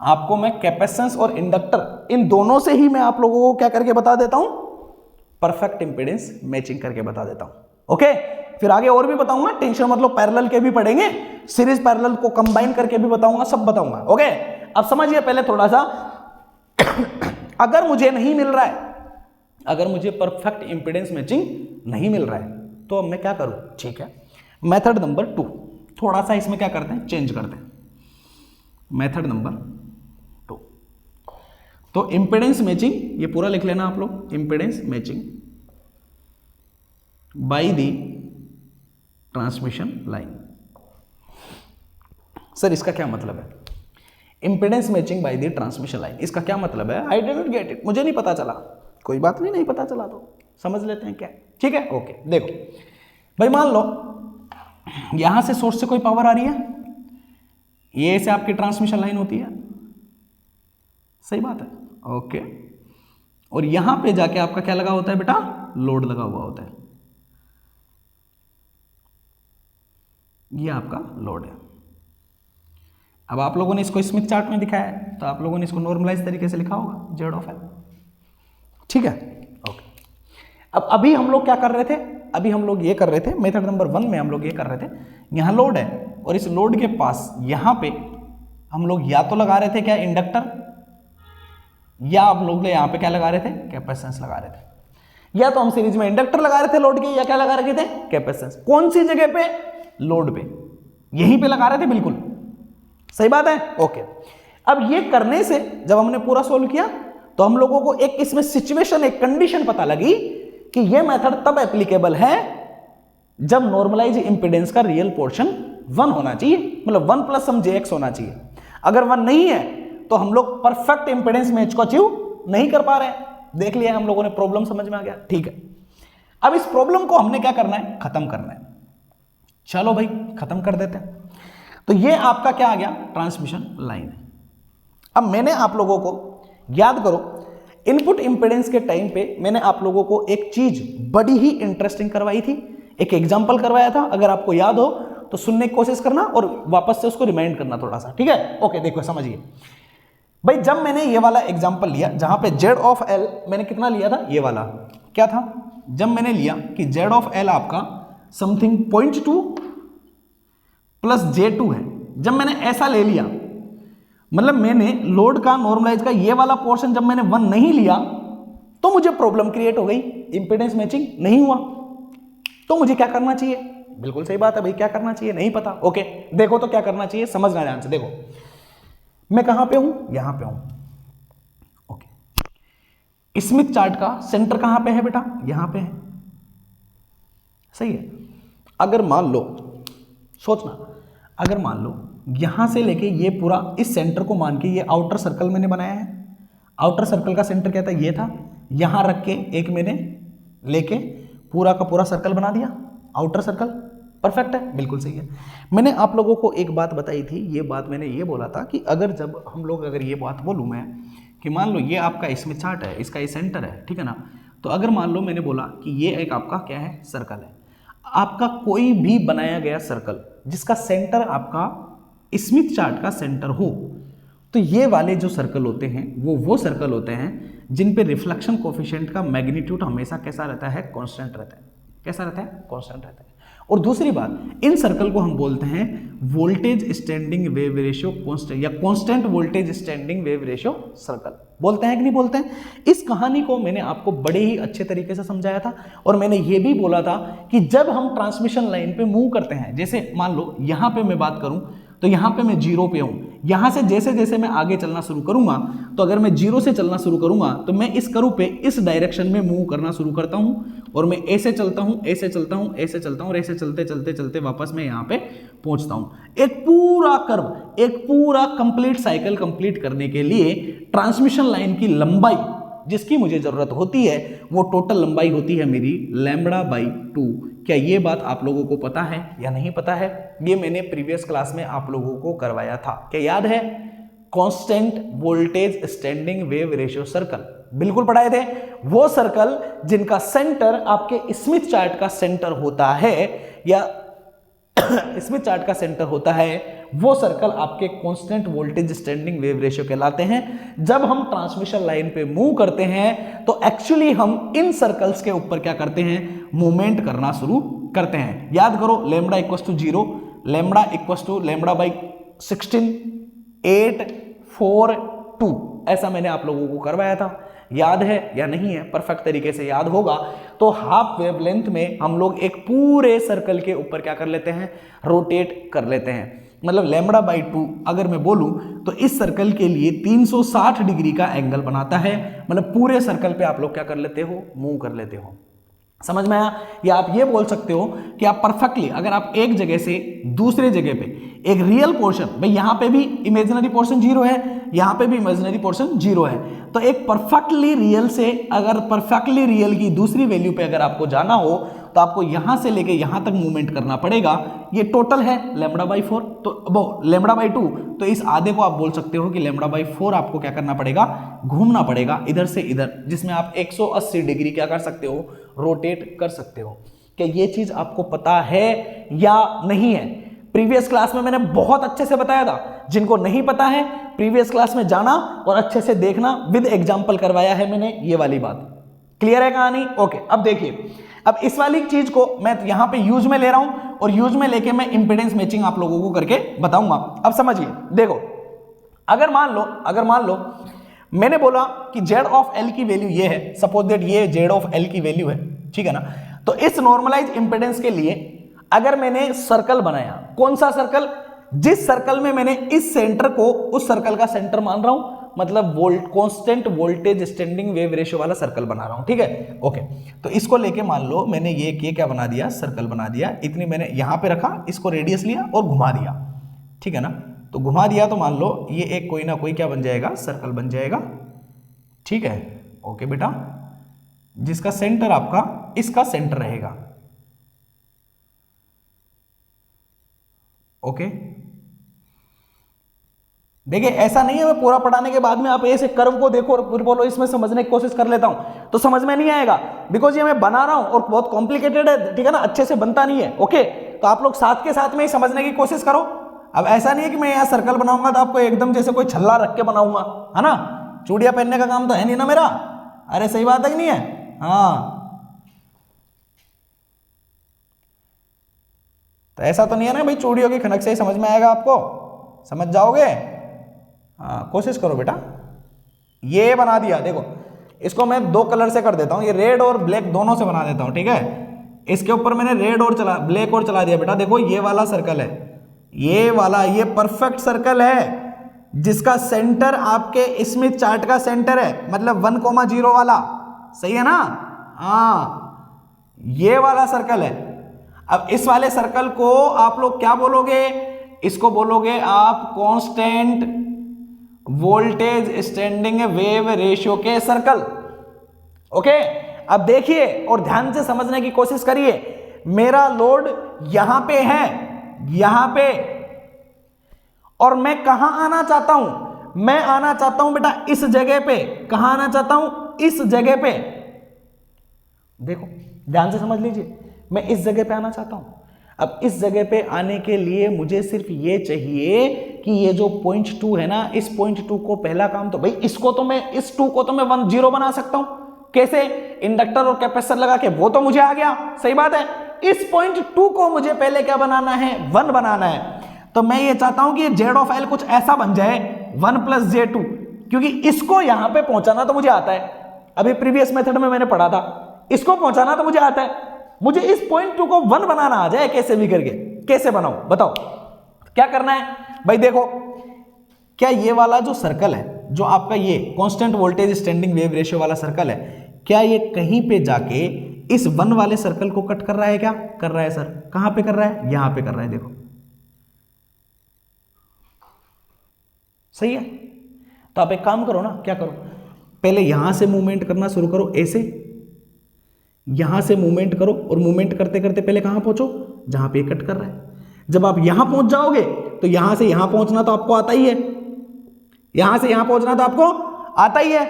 आपको। मैं कैपेसिटेंस और इंडक्टर इन दोनों से ही मैं आप लोगों को क्या करके बता देता हूं, परफेक्ट इंपेडेंस मैचिंग करके बता देता हूं। ओके, फिर आगे और भी बताऊंगा, टेंशन मतलब पैरेलल के भी पढ़ेंगे, सीरीज पैरेलल को कंबाइन करके भी बताऊंगा, सब बताऊंगा। ओके, अब समझिए पहले थोड़ा सा अगर मुझे नहीं मिल रहा है, अगर मुझे परफेक्ट इंपेडेंस मैचिंग नहीं मिल रहा है तो अब मैं क्या करूं? ठीक है, मेथड नंबर 2, थोड़ा सा इसमें क्या करते हैं, चेंज करते हैं। मेथड नंबर 2, तो इंपेडेंस मैचिंग, ये पूरा लिख लेना आप लोग, impedance matching by the transmission line. Sir इसका क्या मतलब है? Impedance matching by the transmission line, इसका क्या मतलब है? आई डिडंट गेट इट, मुझे नहीं पता चला। कोई बात नहीं, नहीं पता चला तो समझ लेते हैं क्या, ठीक है? ओके, देखो भाई, मान लो यहां से सोर्स से कोई पावर आ रही है, ये से आपकी ट्रांसमिशन लाइन होती है, सही बात है, ओके। और यहां पे जाके आपका क्या लगा होता है बेटा? लोड लगा हुआ होता है, ये आपका लोड है। अब आप लोगों ने इसको स्मिथ चार्ट में दिखाया है, तो आप लोगों ने इसको नॉर्मलाइज तरीके से लिखा होगा, जेड ऑफ एल, ठीक है? ओके, अब अभी हम लोग क्या कर रहे थे? अभी हम लोग ये कर रहे थे, मेथड नंबर 1 में हम लोग ये कर रहे थे, यहां लोड है और इस लोड के पास यहां पे हम लोग या तो लगा रहे थे क्या, इंडक्टर, या आप लोग यहां पे क्या लगा रहे थे, कैपेसिटेंस लगा रहे थे। या तो हम सीरीज में इंडक्टर लगा रहे थे लोड के, या क्या लगा रहे थे, कैपेसिटेंस। कौन सी जगह पे? लोड पे, यहीं पे लगा रहे थे, बिल्कुल सही बात है, ओके। अब ये करने से जब हमने पूरा सोल्व किया तो हम लोगों को एक इसमें सिचुएशन, एक कंडीशन पता लगी कि ये मेथड तब एप्लीकेबल है जब नॉर्मलाइज इंपेडेंस का रियल पोर्शन 1 होना चाहिए, मतलब 1 प्लस सम jx होना चाहिए। अगर 1 नहीं है तो हम लोग परफेक्ट इंपेडेंस मैच को अचीव नहीं कर पा रहे हैं। देख लिया हम लोगों ने, प्रॉब्लम समझ में आ गया, ठीक है। अब इस प्रॉब्लम को हमने क्या करना है, खत्म करना है। चलो भाई खत्म कर देते हैं। तो ये आपका क्या आ गया, ट्रांसमिशन लाइन है। अब मैंने आप लोगों को, याद करो, इनपुट इंपेडेंस के टाइम पे मैंने आप लोगों को एक चीज बड़ी ही इंटरेस्टिंग करवाई थी, एक एग्जांपल करवाया था। अगर आपको याद हो तो सुनने की कोशिश करना और वापस से उसको रिमाइंड करना थोड़ा सा, ठीक है? ओके, देखो समझिए भाई, जब मैंने ये वाला एग्जांपल लिया जहां पे जेड ऑफ एल मैंने कितना लिया था, ये वाला क्या था, जब मैंने लिया कि जेड ऑफ एल आपका समथिंग 0.2 प्लस J2 है, जब मैंने ऐसा ले लिया, मतलब मैंने लोड का नॉर्मलाइज का ये वाला पोर्शन जब मैंने 1 नहीं लिया तो मुझे प्रॉब्लम क्रिएट हो गई, इंपेडेंस मैचिंग नहीं हुआ। तो मुझे क्या करना चाहिए? बिल्कुल सही बात है भाई, क्या करना चाहिए? नहीं पता, ओके। देखो तो क्या करना चाहिए, समझना ध्यान से। देखो मैं कहां पे हूं, यहां पे हूं, ओके। स्मिथ चार्ट का सेंटर कहां पे है बेटा? यहां पे है, सही है। अगर मान लो, सोचना, अगर मान लो यहां से लेके ये पूरा इस सेंटर को मान के ये आउटर सर्कल मैंने बनाया है, आउटर सर्कल का सेंटर क्या था, ये था, यहां रख के एक मैंने लेके पूरा का पूरा सर्कल बना दिया, आउटर सर्कल, परफेक्ट है, बिल्कुल सही है। मैंने आप लोगों को एक बात बताई थी, ये बात मैंने ये बोला था कि अगर जब हम लोग, अगर ये बात बोलूं मैं कि मान लो ये आपका स्मिथ चार्ट है, इसका ये सेंटर है, ठीक है ना, तो अगर मान लो मैंने बोला कि ये एक आपका क्या है, सर्कल है, आपका कोई भी बनाया गया सर्कल जिसका सेंटर आपका स्मिथ चार्ट का सेंटर हो, तो ये वाले जो सर्कल होते हैं वो सर्कल होते हैं जिन पे रिफ्लेक्शन कोफिशिएंट का मैग्नीट्यूड हमेशा कैसा रहता है, कांस्टेंट रहता है। कैसा रहता है? कांस्टेंट रहता है। और दूसरी बात, इन सर्कल को हम बोलते हैं voltage standing wave ratio constant या constant voltage standing wave ratio circle बोलते हैं कि नहीं बोलते हैं। इस कहानी को मैंने आपको बड़े ही अच्छे तरीके से समझाया था और मैंने ये भी बोला था कि जब हम ट्रांसमिशन लाइन पे मूव करते हैं, जैसे मान लो यहां पे मैं बात करूं तो यहां पे मैं 0 पे हूं, यहां से जैसे जैसे मैं आगे चलना शुरू करूंगा, तो अगर मैं 0 से चलना शुरू करूंगा तो मैं इस कर्व पे इस डायरेक्शन में मूव करना शुरू करता हूं और मैं ऐसे चलता हूं, ऐसे चलता हूं, ऐसे चलता हूं और ऐसे चलते चलते चलते वापस मैं यहां पे पहुंचता हूं। एक पूरा कर्व, एक पूरा कंप्लीट साइकिल कंप्लीट करने के लिए ट्रांसमिशन लाइन की लंबाई जिसकी मुझे जरूरत होती है वो टोटल लंबाई होती है मेरी λ/2। क्या ये बात आप लोगों को पता है या नहीं पता है? ये मैंने प्रीवियस क्लास में आप लोगों को करवाया था, क्या याद है? Constant voltage standing wave ratio circle बिल्कुल पढ़ाए थे। वो सर्कल जिनका सेंटर आपके स्मिथ चार्ट का सेंटर होता है या स्मिथ चार्ट का सेंटर होता है, वो सर्कल आपके constant voltage standing wave ratio कहलाते हैं। जब हम ट्रांसमिशन लाइन पे मूव करते हैं तो एक्चुअली हम इन सर्कल्स के ऊपर क्या करते हैं, मूवमेंट करना शुरू करते हैं। याद करो, lambda equal to 0, lambda equal to λ/16, 8, 4, 2, ऐसा मैंने आप लोगों को करवाया था। याद है या नहीं है? परफेक्ट तरीके से याद होगा तो हाफ वेवलेंथ में हम लोग एक पूरे सर्कल के ऊपर क्या कर लेते हैं, रोटेट कर लेते हैं। मतलब λ/2 अगर मैं बोलूं तो इस सर्कल के लिए 360 डिग्री का एंगल बनाता है। मतलब पूरे सर्कल पे आप लोग क्या कर लेते हो, मूव कर लेते हो। समझ में आया? या आप ये बोल सकते हो कि आप परफेक्टली अगर आप एक जगह से दूसरे जगह पे एक रियल पोर्शन, भाई यहां पे भी इमेजिनरी पोर्शन 0 है, यहां पे भी इमेजिनरी पोर्शन 0 है, तो एक परफेक्टली रियल से अगर परफेक्टली रियल की दूसरी वैल्यू पे अगर आपको जाना हो तो आपको यहां से लेके यहां तक मूवमेंट करना पड़ेगा। ये टोटल है λ/4, तो वो λ/2, तो इस आधे को आप बोल सकते हो कि λ/4 आपको क्या करना पड़ेगा, घूमना पड़ेगा इधर से इधर, जिसमें आप 180 डिग्री क्या कर सकते हो, रोटेट कर सकते हो। क्या ये चीज आपको पता है या नहीं है? प्रीवियस क्लास में मैंने बहुत अच्छे से बताया था। जिनको नहीं पता है प्रीवियस क्लास में जाना और अच्छे से देखना, विद एग्जांपल करवाया है मैंने। ये वाली बात क्लियर है कहानी? ओके, अब देखिए, अब इस वाली चीज को मैं यहां पे यूज में ले रहा हूं और यूज में लेके मैं इंपेडेंस मैचिंग आप लोगों को करके बताऊंगा। अब समझिए, देखो, अगर मान लो मैंने बोला कि z ऑफ l की वैल्यू ये है, सपोज दैट ये z ऑफ l की वैल्यू है, ठीक है ना। तो इस नॉर्मलाइज इंपेडेंस के लिए अगर मैंने सर्कल बनाया, कौन सा सर्कल? जिस सर्कल में मैंने इस सेंटर को उस सर्कल का सेंटर मान रहा हूं, मतलब constant voltage standing wave ratio वाला सर्कल बना रहा हूं, ठीक है। ओके, तो इसको लेके मान लो मैंने ये क्या बना दिया, सर्कल बना दिया। इतनी मैंने यहां पे रखा, इसको रेडियस लिया और घुमा दिया, ठीक है ना। तो घुमा दिया तो मान लो ये एक कोई ना कोई क्या बन जाएगा, सर्कल बन जाएगा, ठीक है। ओके बेटा, जिसका सेंटर आपका इसका सेंटर रहेगा। ओके, देखिए ऐसा नहीं है मैं पूरा पढ़ाने के बाद में आप ऐसे कर्व को देखो और बोलो इसमें समझने की कोशिश कर लेता हूं, तो समझ में नहीं आएगा, बिकॉज ये मैं बना रहा हूं और बहुत कॉम्प्लिकेटेड है, ठीक है ना, अच्छे से बनता नहीं है। ओके, तो आप लोग साथ के साथ में ही समझने की कोशिश करो। अब ऐसा नहीं है कि मैं यहां सर्कल बनाऊंगा तो आपको एकदम जैसे कोई छल्ला रख के बनाऊंगा, है ना। चूड़ियां पहनने का काम तो है नहीं ना मेरा। अरे सही बात है कि नहीं है? हाँ, तो ऐसा तो नहीं है ना भाई चूड़ियों की खनक से ही समझ में आएगा आपको, समझ जाओगे। हाँ, कोशिश करो बेटा। ये बना दिया, देखो इसको मैं 2 कलर से कर देता हूं, ये रेड और ब्लैक दोनों से बना देता हूं, ठीक है। इसके ऊपर मैंने रेड और ब्लैक और चला दिया बेटा। देखो ये वाला सर्कल है, ये वाला, ये परफेक्ट सर्कल है जिसका सेंटर आपके स्मिथ चार्ट का सेंटर है, मतलब 1,0 वाला, सही है ना। हाँ, ये वाला सर्कल है। अब इस वाले सर्कल को आप लोग क्या बोलोगे? इसको बोलोगे आप constant voltage standing wave ratio के सर्कल। ओके, अब देखिए और ध्यान से समझने की कोशिश करिए। मेरा लोड यहां पे है, यहां पे, और मैं कहां आना चाहता हूं? मैं आना चाहता हूं बेटा इस जगह पे। कहां आना चाहता हूं? इस जगह पे। देखो ध्यान से समझ लीजिए, मैं इस जगह पे आना चाहता हूं। अब इस जगह पे आने के लिए मुझे सिर्फ ये चाहिए कि ये जो पॉइंट 2 है ना, इस पॉइंट 2 को पहला काम तो भाई इसको तो मैं, इस 2 को तो मैं 1 0 बना सकता हूं। कैसे? इंडक्टर और कैपेसिटर लगा के, वो तो मुझे आ गया, सही बात है। इस पॉइंट 2 को मुझे पहले क्या बनाना है? 1 बनाना है। तो मैं ये चाहता हूं कि जेड ऑफ एल कुछ ऐसा बन जाए 1 + J2, क्योंकि इसको यहां पे पहुंचाना तो मुझे आता है, अभी प्रीवियस मेथड में मैंने पढ़ा था, इसको पहुंचाना तो मुझे आता है। मुझे इस पॉइंट 2 को 1 बनाना आ जाए कैसे भी करके। कैसे बनाऊं बताओ, क्या करना है भाई? देखो, क्या ये वाला जो सर्कल है, जो आपका ये constant voltage standing wave ratio वाला सर्कल है, क्या ये कहीं पे जाके इस 1 वाले सर्कल को कट कर रहा है? क्या कर रहा है सर? कहां पे कर रहा है? यहां पे कर रहा है, देखो सही है। तो आप एक काम करो ना, क्या करो, पहले यहां से मूवमेंट करना शुरू करो, ऐसे यहां से मूवमेंट करो, और मूवमेंट करते करते पहले कहां पहुंचो? जहां पे कट कर रहा है। जब आप यहां पहुंच जाओगे तो यहां से यहां पहुंचना तो आपको आता ही है, यहां से यहां पहुंचना तो आपको आता ही है।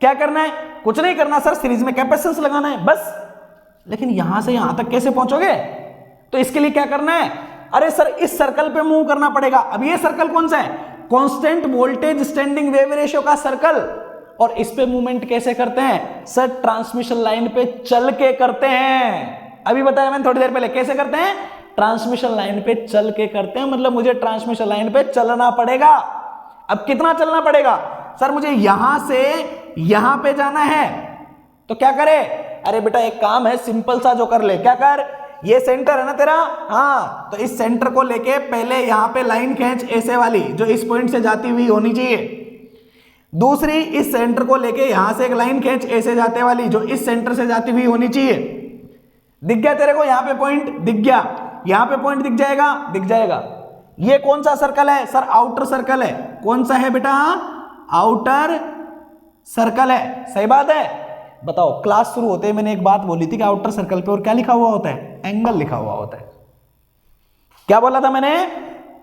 क्या करना है? कुछ नहीं करना सर, सीरीज में कैपेसिटेंस लगाना है बस। लेकिन यहां से यहां तक कैसे पहुंचोगे? तो इसके लिए क्या करना है? अरे सर, इस सर्कल पे मूव करना पड़ेगा। अब ये सर्कल कौन सा है? Constant voltage standing wave ratio का सर्कल। और इस पे मूवमेंट कैसे करते हैं सर? ट्रांसमिशन लाइन पे चल के करते हैं। अभी बताया मैंने थोड़ी देर पहले, कैसे करते हैं? ट्रांसमिशन लाइन पे चल के करते हैं, मतलब मुझे ट्रांसमिशन लाइन पे चलना पड़ेगा। अब कितना चलना पड़ेगा सर? मुझे यहां से यहां पे जाना है, तो क्या करे? अरे बेटा, एक काम है सिंपल सा जो कर ले। क्या कर? ये सेंटर है ना तेरा, हाँ, तो इस सेंटर को लेके पहले यहां पे लाइन खींच ऐसे वाली, जो इस पॉइंट से जाती हुई होनी चाहिए। दूसरी, इस सेंटर को लेके यहां से एक लाइन खींच ऐसे जाते वाली, जो इस सेंटर से जाती हुई होनी चाहिए। दिख गया तेरे को? यहां पे पॉइंट दिख गया, यहां पे पॉइंट दिख जाएगा, दिख जाएगा। ये कौन सा सर्कल है सर? आउटर सर्कल है। कौन सा है बेटा? आउटर सर्कल है, सही बात है। बताओ, क्लास शुरू होते ही मैंने एक बात बोली थी कि आउटर सर्कल पे और क्या लिखा हुआ होता है? एंगल लिखा हुआ होता है। क्या बोला था मैंने?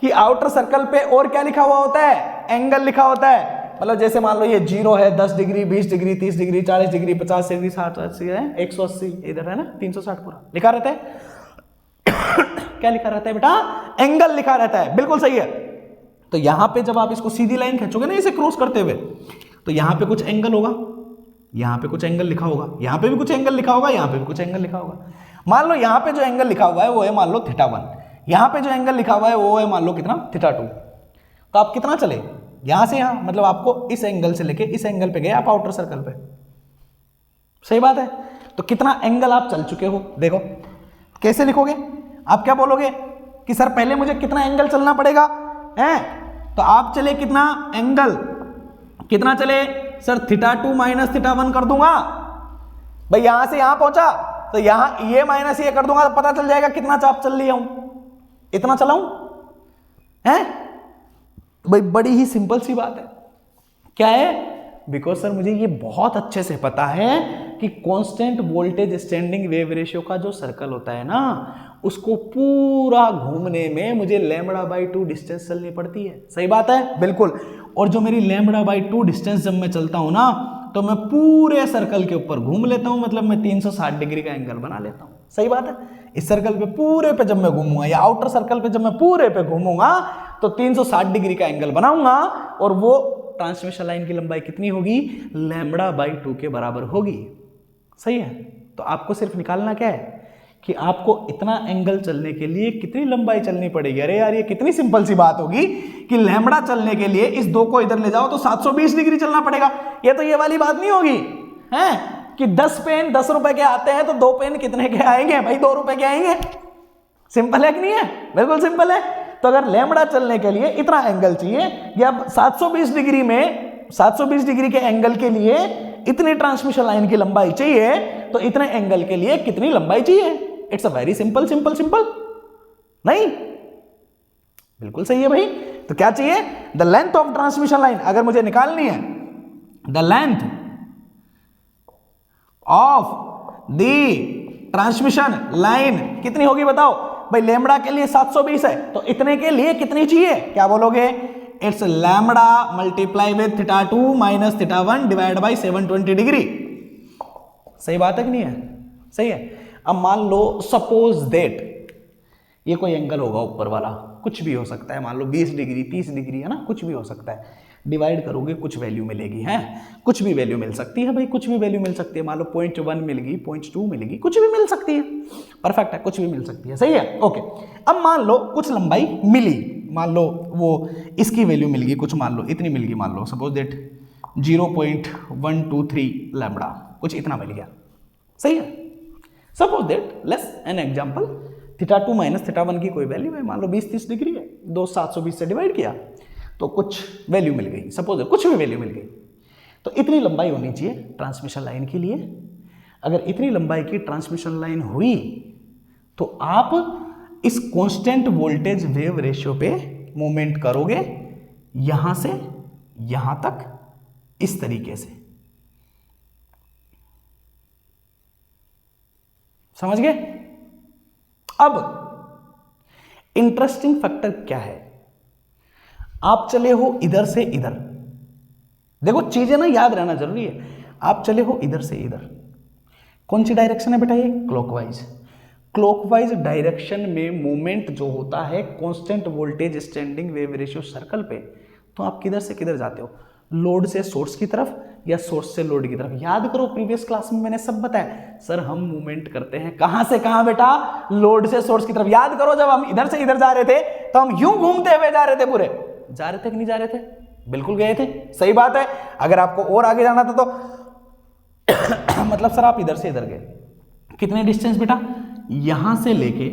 कि आउटर सर्कल पे और क्या लिखा हुआ होता है? एंगल लिखा होता है। मतलब जैसे मान लो ये 0 है, 10 degree, 20 degree, 30 degree, 40 degree, 50 degree, 60 80 है, 180 इधर है ना, 360 पूरा लिखा रहता है। क्या लिखा रहता है बेटा? एंगल लिखा रहता है, बिल्कुल सही है। तो यहां पे जब आप इसको सीधी लाइन खींचोगे ना, इसे क्रॉस करते हुए, तो यहां पे कुछ एंगल होगा, यहां पे कुछ एंगल लिखा होगा, यहां पे भी कुछ एंगल लिखा होगा, यहां पे भी कुछ एंगल लिखा होगा। मान लो यहां पे जो एंगल लिखा हुआ है वो है मान लो θ1, यहां पे जो एंगल लिखा हुआ है वो है मान लो कितना? θ2। तो आप कितना चले? यहां से यहां, मतलब आपको इस एंगल से लेके इस एंगल पे गए आप आउटर सर्कल पे, सही बात है। तो कितना एंगल आप चल चुके हो? देखो कैसे लिखोगे आप? क्या बोलोगे कि सर पहले मुझे कितना एंगल चलना पड़ेगा है? तो आप चले कितना एंगल, कितना चले सर? θ2 माइनस θ1 कर दूंगा भाई। यहां से यहां पहुंचा तो यहां ये माइनस ये कर दूंगा, तो पता चल जाएगा कितना चाप चल लिया हूं, इतना चलाऊं है भाई। बड़ी ही सिंपल सी बात है। क्या है? बिकॉज सर मुझे ये बहुत अच्छे से पता है कि constant voltage standing wave ratio का जो सर्कल होता है ना, उसको पूरा घूमने में मुझे λ/2 डिस्टेंस चलनी पड़ती है, सही बात है, बिल्कुल। और जो मेरी λ/2 डिस्टेंस जब मैं चलता हूं ना, तो मैं पूरे सर्कल के ऊपर घूम लेता हूं, मतलब मैं 360 डिग्री का एंगल बना लेता हूं, सही बात है। इस सर्कल पे पूरे पे जब मैं घूमूंगा, या आउटर सर्कल पे जब मैं पूरे पे घूमूंगा, तो 360 डिग्री का एंगल बनाऊंगा, और वो ट्रांसमिशन लाइन की लंबाई कितनी होगी? λ/2 के बराबर होगी, सही है। तो आपको सिर्फ निकालना क्या है कि आपको इतना एंगल चलने के लिए कितनी लंबाई चलनी पड़ेगी। अरे यार, ये कितनी सिंपल सी बात होगी कि लैम्बडा चलने के लिए इस 2 को इधर ले जाओ तो 720 डिग्री चलना पड़ेगा। ये तो ये वाली बात नहीं होगी हैं कि 10 पेन 10 रुपए के आते हैं तो 2 पेन कितने के आएंगे भाई? 2 रुपए के आएंगे। सिंपल है कि नहीं है? बिल्कुल सिंपल है। तो अगर लैम्बडा चलने के लिए इतना एंगल चाहिए, या 720 डिग्री में 720 डिग्री के एंगल के लिए इतनी ट्रांसमिशन लाइन की लंबाई चाहिए, तो इतने एंगल के लिए कितनी लंबाई चाहिए? It's a very simple simple simple, नहीं? बिल्कुल सही है भाई। तो क्या चाहिए? The length of transmission line. अगर मुझे निकालनी है the length of the transmission line कितनी होगी बताओ भाई? लैम्बडा के लिए 720 है, तो इतने के लिए कितनी चाहिए? क्या बोलोगे? It's lambda multiply with θ2 minus θ1 divide by 720 degree. सही बात है कि नहीं है? सही है। अब मान लो सपोज दैट ये कोई एंगल होगा ऊपर वाला, कुछ भी हो सकता है, मान लो 20 डिग्री 30 डिग्री है ना, कुछ भी हो सकता है। डिवाइड करोगे कुछ वैल्यू मिलेगी, है कुछ भी वैल्यू मिल सकती है भाई, कुछ भी वैल्यू मिल सकती है। मान लो 0.1 मिल गई, 0.2 मिलेगी, कुछ भी मिल सकती है। परफेक्ट है, कुछ भी मिल सकती है, सही है। ओके, अब मान लो कुछ लंबाई मिली, मान लो वो इसकी वैल्यू मिल गई कुछ, मान लो इतनी मिल गई, मान लो सपोज दैट 0.123 लैम्बडा, कुछ इतना मिल गया, सही है। Suppose that let's an example θ2 minus θ1 की कोई वैल्यू है, मान लो 20-30 डिग्री है, 720 से डिवाइड किया तो कुछ वैल्यू मिल गई, सपोज कुछ भी वैल्यू मिल गई। तो इतनी लंबाई होनी चाहिए ट्रांसमिशन लाइन के लिए। अगर इतनी लंबाई की ट्रांसमिशन लाइन हुई तो आप इस कांस्टेंट वोल्टेज वेव रेशियो पे मूवमेंट करोगे, यहां से यहां तक इस तरीके से, समझ गए। अब इंटरेस्टिंग फैक्टर क्या है, आप चले हो इधर से इधर, देखो चीजें ना याद रहना जरूरी है। आप चले हो इधर से इधर, कौन सी डायरेक्शन है बेटा ये, क्लॉकवाइज। क्लॉकवाइज डायरेक्शन में मूवमेंट जो होता है constant voltage standing wave ratio circle पे, तो आप किधर से किधर जाते हो, लोड से सोर्स की तरफ या सोर्स से लोड की तरफ। याद करो प्रीवियस क्लास में मैंने सब बताया, सर हम मूवमेंट करते हैं कहां से कहां बेटा, लोड से सोर्स की तरफ। याद करो जब हम इधर से इधर जा रहे थे तो हम यूं घूमते हुए जा रहे थे, पूरे जा रहे थे कि नहीं जा रहे थे, बिल्कुल गए थे, सही बात है। अगर आपको और आगे जाना था तो मतलब सर आप इधर से इधर गए, कितने डिस्टेंस बेटा, यहां से लेके